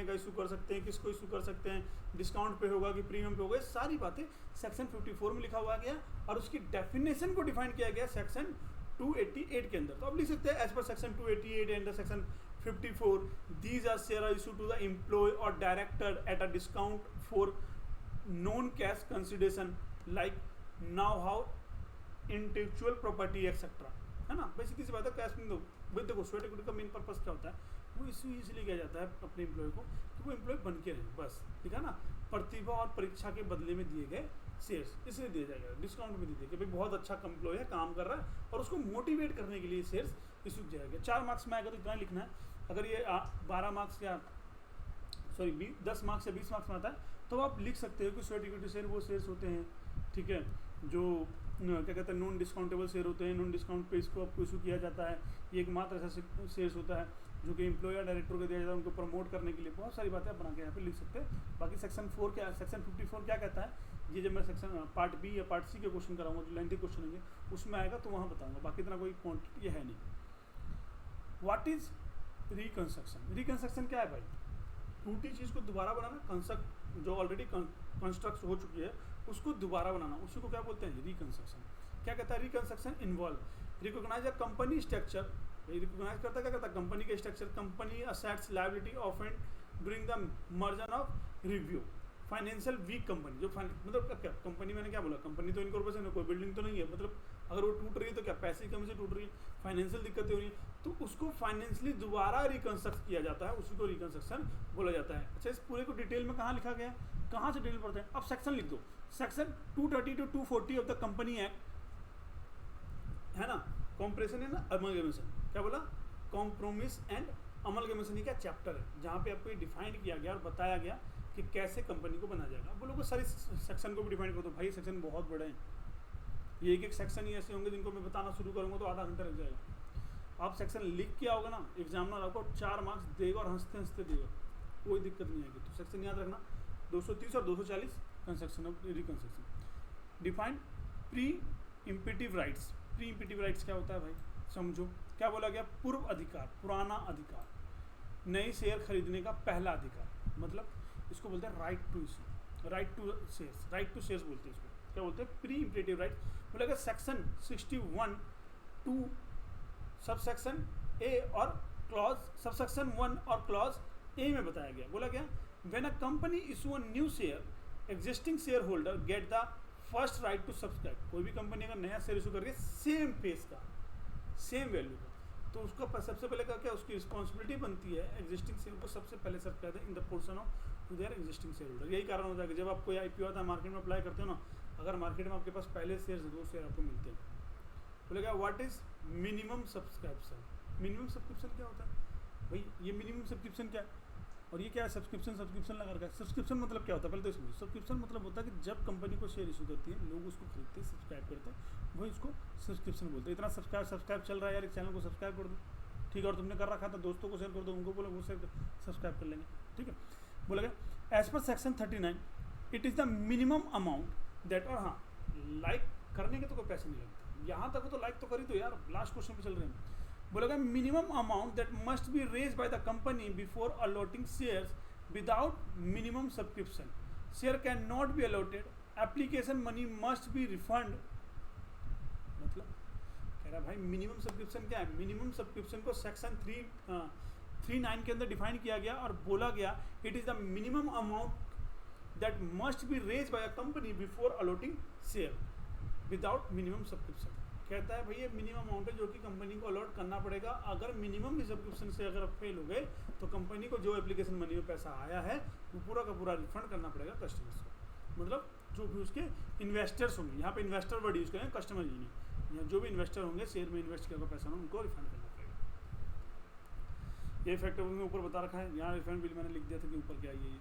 का इशू कर सकते हैं, किसको इशू कर सकते हैं, डिस्काउंट पे होगा कि प्रीमियम पे होगा, ये सारी बातें सेक्शन 54 में लिखा हुआ गया और उसकी डेफिनेशन को डिफाइन किया गया सेक्शन 288 के अंदर। तो अब लिख सकते हैं एज पर section 288 and section 54 these are share are issued to the employee or director at a discount for non cash consideration like now how intellectual property etc है ना। भाई सीधी सी बात है, कैश में दो भाई। देखो स्वेट इक्विटी का मेन पर्पस क्या होता है, वो इसलिए किया जाता है अपने एम्प्लॉय को कि वो एम्प्लॉय बन के रहे बस, ठीक है ना। प्रतिभा और परीक्षा के बदले में दिए गए शेयर्स इसलिए दिया जाएगा, डिस्काउंट में दिए कि भाई बहुत अच्छा एम्प्लॉय है, काम कर रहा है, और उसको मोटिवेट करने के लिए शेयर्स इशू किया जाएगा। 4 मार्क्स में आएगा तो इतना लिखना है। अगर ये 12 मार्क्स या 10 मार्क्स या 20 मार्क्स में आता है तो आप लिख सकते हो कि स्वेट इक्विटी शेयर वो शेयर्स होते हैं, ठीक है, जो क्या कहते हैं नॉन डिस्काउंटेबल शेयर होते हैं। नॉन डिस्काउंट पे इसको आपको इशू किया जाता है। ये एकमात्र ऐसा शेयर्स होता है जो कि एम्प्लॉय या डायरेक्टर को दिया जाता है, उनको प्रमोट करने के लिए। बहुत सारी बातें आप बना के यहाँ पे लिख सकते हैं। बाकी सेक्शन 4 क्या, सेक्शन 54 क्या कहता है, ये जब मैं सेक्शन पार्ट बी या पार्ट सी के क्वेश्चन कराऊंगा, जो लेंथी क्वेश्चन होंगे उसमें आएगा तो वहाँ बताऊंगा। बाकी इतना कोई क्वांटिटी ये है नहीं। What is reconstruction? रिकंस्ट्रक्शन क्या है भाई? टूटी चीज़ को दोबारा बनाना, कंस्ट्रक्ट जो ऑलरेडी कंस्ट्रक्ट हो चुकी है उसको दोबारा बनाना, उसी को क्या बोलते हैं? रिकंस्ट्रक्शन। क्या कहता है? Reconstruction involve recognise a company structure. Recognise करता क्या करता है? कंपनी के structure, company assets, liability of and during the merger of review. Financial weak company, जो मतलब क्या कंपनी, मैंने क्या बोला, कंपनी तो इनकॉर्पोरेशन है, कोई बिल्डिंग तो नहीं है, मतलब अगर वो टूट रही है तो क्या पैसे की कमी से टूट रही है, फाइनेंशियल दिक्कतें हो रही है, तो उसको फाइनेंशियली दोबारा रिकंस्ट्रक्ट किया जाता है, उसी को रिकंस्ट्रक्शन बोला जाता है। अच्छा, इस पूरे को डिटेल में कहाँ लिखा गया है, कहाँ से डिटेल पढ़ते हैं? अब सेक्शन लिख दो। Section 230 to 240 of the company act, है ना, कॉम्प्रेशन है ना, अमलगमेशन, क्या बोला, कॉम्प्रोमिस एंड अमलगमेशन, ये क्या चैप्टर है जहाँ पे आपको ये डिफाइन किया गया और बताया गया कि कैसे कंपनी को बनाया जाएगा। आप बोलोगे सारी सेक्शन को भी डिफाइन कर दो। भाई सेक्शन बहुत बड़े हैं, ये एक सेक्शन ही ऐसे होंगे जिनको मैं बताना शुरू करूँगा तो आधा घंटा लग जाएगा। आप सेक्शन लिख के आओगे ना, एग्जामिनर आपको 4 मार्क्स देगा और हंसते हंसते देगा, कोई दिक्कत नहीं आएगी। तो सेक्शन याद रखना 230 और 240 construction of reconstruction. Define pre emptive rights. Pre emptive rights क्या होता है भाई, समझो। क्या बोला गया? पूर्व अधिकार, पुराना अधिकार, नई शेयर खरीदने का पहला अधिकार, मतलब इसको बोलते हैं right to issue, right to shares, right to shares बोलते हैं इसको। क्या बोलते हैं? Pre emptive right. बोला गया सेक्शन 61(2) सबसेक्शन ए और क्लॉज सबसेक्शन 1 और क्लॉज ए में बताया गया। बोला गया when a company issue a new share, existing share holder get the first right to subscribe. कोई भी कंपनी अगर नया शेयर इशू करके सेम फेस का, सेम वैल्यू का, तो उसका सबसे पहले क्या उसकी रिस्पॉन्सिबिलिटी बनती है एग्जिस्टिंग शेयर को सबसे पहले subscribe in the portion of to their existing share holder. यही कारण होता है कि जब आप कोई आईपीओ आता है, मार्केट में अप्लाई करते हो ना, अगर मार्केट में आपके पास पहले शेयर से 2 शेयर आपको मिलते हैं। बोलेगा what is minimum subscription? Minimum subscription क्या होता है भाई? ये मिनिमम सब्सक्रिप्शन क्या है और ये क्या है? सब्सक्रिप्शन लगा रखा है। सब्सक्रिप्शन मतलब क्या होता है? पहले तो इसमें सब्सक्रिप्शन मतलब होता है कि जब कंपनी को शेयर इशू करती है, लोग उसको खरीदते हैं, सब्सक्राइब करते हैं, वही इसको सब्सक्रिप्शन बोलते हैं। इतना सब्सक्राइब चल रहा है यार, इस चैनल को सब्सक्राइब कर दो, ठीक है, और तुमने कर रखा था दोस्तों को शेयर कर दो, उनको बोलो वो शेयर सब्सक्राइब कर लेंगे, ठीक है। बोलेगा एज पर section 39 it is the minimum amount that, और हाँ, लाइक करने के तो कोई पैसे नहीं लगते, यहाँ तक तो लाइक तो करी दो यार, लास्ट क्वेश्चन पे चल रहे हैं। बोलेगा minimum amount that must be raise by the company before allotting shares without minimum subscription, share can not be allotted, application money must be refund. मतलब कह रहा भाई मिनिमम सब्सक्रिप्शन क्या है? मिनिमम सब्सक्रिप्शन को सेक्शन 39 के अंदर डिफाइन किया गया और बोला गया it is the minimum amount that must be raise by a company before allotting share without minimum subscription. कहता है भाई ये मिनिमम अमाउंट है जो कि कंपनी को अलॉट करना पड़ेगा। अगर मिनिमम भी सब्सक्रिप्शन से अगर फेल हो गए तो कंपनी को जो एप्लीकेशन मनी में पैसा आया है वो पूरा का पूरा रिफंड करना पड़ेगा कस्टमर्स को। मतलब जो भी उसके इन्वेस्टर्स होंगे, यहाँ पे इन्वेस्टर वर्ड यूज़ करें, कस्टमर ही नहीं, यहाँ जो भी इन्वेस्टर होंगे शेयर में इन्वेस्ट किया पैसा उनको रिफंड करना पड़ेगा। ये फैक्टर में ऊपर बता रखा है, यहाँ रिफंड बिल मैंने लिख दिया था कि ऊपर क्या है ये।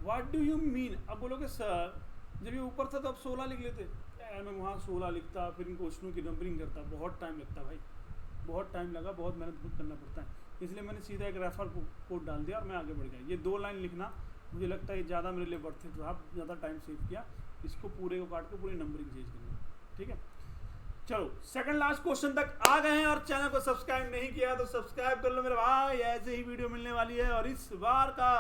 What do you mean? अब बोलोगे सर जब ये ऊपर था तो अब 16 लिख लेते यार, मैं वहाँ 16 लिखता, फिर इनको क्वेश्चनों की नंबरिंग करता, बहुत टाइम लगता भाई, बहुत टाइम लगा, बहुत मेहनत खुद करना पड़ता है। इसलिए मैंने सीधा एक रेफर कोड डाल दिया और मैं आगे बढ़ गया। ये 2 लाइन लिखना मुझे लगता है ज़्यादा मेरे लिए वर्थ इट रहा, ज़्यादा टाइम सेव किया। इसको पूरे को काट के पूरी नंबरिंग चेंज करना, ठीक है। चलो सेकंड लास्ट क्वेश्चन तक आ गए हैं और चैनल को सब्सक्राइब नहीं किया तो सब्सक्राइब कर लो मेरे भाई, ऐसे ही वीडियो मिलने वाली है। और इस बार का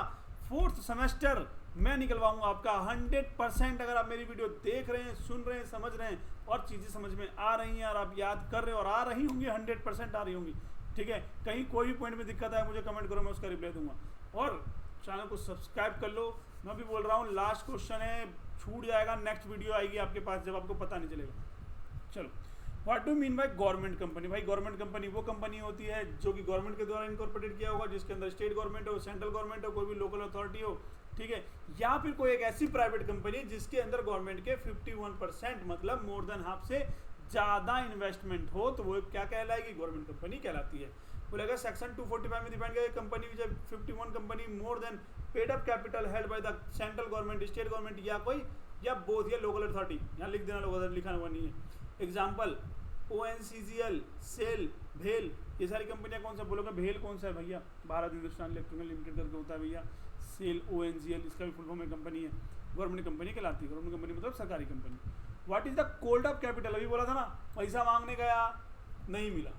4th सेमेस्टर मैं निकलवाऊंगा आपका 100%। अगर आप मेरी वीडियो देख रहे हैं, सुन रहे हैं, समझ रहे हैं और चीज़ें समझ में आ रही हैं और आप याद कर रहे हो और आ रही होंगी, 100% आ रही होंगी, ठीक है, कहीं कोई भी पॉइंट में दिक्कत आए मुझे कमेंट करो, मैं उसका रिप्लाई दूंगा। और चैनल को सब्सक्राइब कर लो। मैं भी बोल रहा हूँ लास्ट क्वेश्चन है, छूट जाएगा, नेक्स्ट वीडियो आएगी आपके पास जब आपको पता नहीं चलेगा। चलो, what do mean by government company? भाई गवर्नमेंट कंपनी वो कंपनी होती है जो कि गवर्नमेंट के द्वारा इनकॉर्पोरेटेड किया होगा, जिसके अंदर स्टेट गवर्नमेंट हो, सेंट्रल गवर्नमेंट हो, कोई भी लोकल अथॉरिटी हो, ठीक है, या फिर कोई एक ऐसी प्राइवेट कंपनी जिसके अंदर गवर्नमेंट के 51% मतलब मोर देन हाफ से ज़्यादा इन्वेस्टमेंट हो, तो वो क्या कहलाएगी? गवर्नमेंट कंपनी कहलाती है। बोलेगा सेक्शन 245 में डिपेंड किया company which 51 company more than paid up capital held by the central government, state government या कोई या बोथ या लोकल अथॉरिटी। यहाँ लिख देना, लोकल लिखा हुआ नहीं है। एग्जाम्पल ONCGL, सेल, भेल, ये सारी कंपनियां कौन सा? बोलोगे भेल कौन सा है भैया? भारत हिंदुस्तान इलेक्ट्रिकल लिमिटेड करके होता है भैया। सेल, ONGL, इसका भी फुल फॉर्म में कंपनी है, गवर्नमेंट कंपनी कहलाती है। गवर्नमेंट कंपनी मतलब सरकारी company. What is the cold up capital? अभी बोला था ना, पैसा मांगने गया नहीं मिला,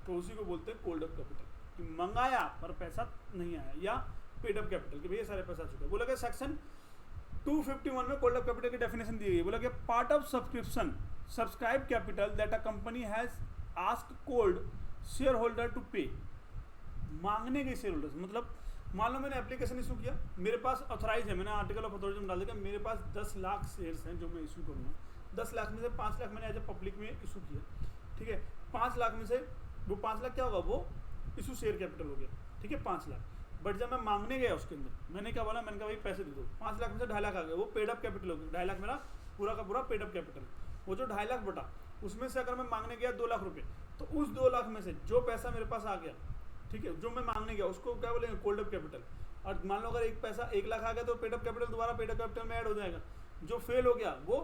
तो उसी को बोलते हैं कोल्ड अप कैपिटल, कि मंगाया पर पैसा नहीं आया, या पेड अप कैपिटल कि भैया सारे पैसा आ चुका है। बोला कि सेक्शन 251 में कोल्ड अप कैपिटल की डेफिनेशन दी गई है। बोला कि part of subscription subscribe capital that a company has asked called share holder to pay. मांगने के शेयर होल्डर्स मतलब मान लो मैंने एप्लीकेशन इशू किया, मेरे पास ऑथराइज है, मैंने आर्टिकल ऑफ अथॉरिटी में डाल दिया, मेरे पास 10 लाख शेयर्स हैं जो मैं इशू करूँगा। 10 लाख में से 5 लाख मैंने एज ए पब्लिक में इशू किया, ठीक है। 5 लाख में से वो 5 लाख क्या होगा? वो इशू शेयर कैपिटल हो गया, ठीक है, 5 लाख। बट जब मैं मांगने गया उसके अंदर मैंने क्या बोला? मैंने कहा भाई पैसे दे दो। 5 लाख में से 2.5 लाख आ गया, वो पेड अप कैपिटल हो गया। 2.5 लाख मेरा पूरा का पूरा पेड अप कैपिटल। वो जो 2.5 लाख बटा उसमें से अगर मैं मांगने गया 2 लाख रुपए, तो उस 2 लाख में से जो पैसा मेरे पास आ गया, ठीक है, जो मैं मांगने गया उसको क्या बोलेंगे? Cold up capital. और मान लो अगर एक पैसा 1 लाख आ गया तो पेड अप कैपिटल दोबारा पेड अप कैपिटल में ऐड हो जाएगा। जो फेल हो गया वो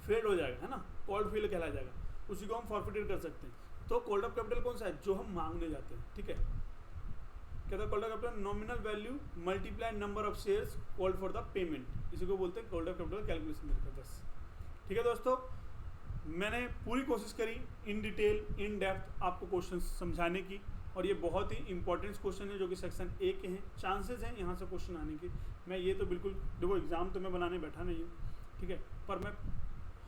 फेल हो जाएगा, है ना, कॉल्ड फेल कहलाया जाएगा, उसी को हम फॉरफिटेड कर सकते हैं। तो कोल्ड अप कैपिटल कौन सा है? जो हम मांगने जाते हैं, ठीक है। कहता है cold up capital nominal value multiply number of shares called for the payment, इसी को बोलते हैं कोल्ड अप कैपिटल कैलकुलेशन करके। बस ठीक है दोस्तों, मैंने पूरी कोशिश करी इन डिटेल इन डेप्थ आपको क्वेश्चन समझाने की, और ये बहुत ही इंपॉर्टेंट क्वेश्चन है जो कि सेक्शन 1 के हैं। चांसेस हैं यहाँ से क्वेश्चन आने के। मैं ये तो बिल्कुल देखो एग्ज़ाम तो मैं बनाने बैठा नहीं हूँ, ठीक है, पर मैं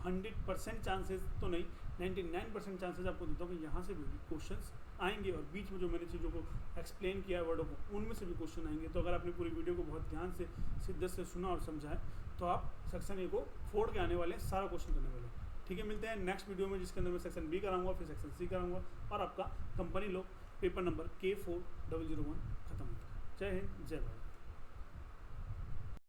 100% चांसेस तो नहीं, 99% चांसेस आपको देता हूँ कि यहाँ से भी क्वेश्चंस आएंगे, और बीच में जो मैंने चीज़ों को एक्सप्लेन किया है वर्डों को, उनमें से भी क्वेश्चन आएंगे। तो अगर आपने पूरी वीडियो को बहुत ध्यान से शिद्दत से सुना और समझा है तो आप सेक्शन ए को फोड़ के आने वाले सारा क्वेश्चन करने वाले। ठीक है, मिलते हैं नेक्स्ट वीडियो में जिसके अंदर मैं सेक्शन बी कराऊंगा, फिर सेक्शन सी कराऊंगा, और आपका company law paper number K4001 खत्म होता है। जय हिंद, जय भारत।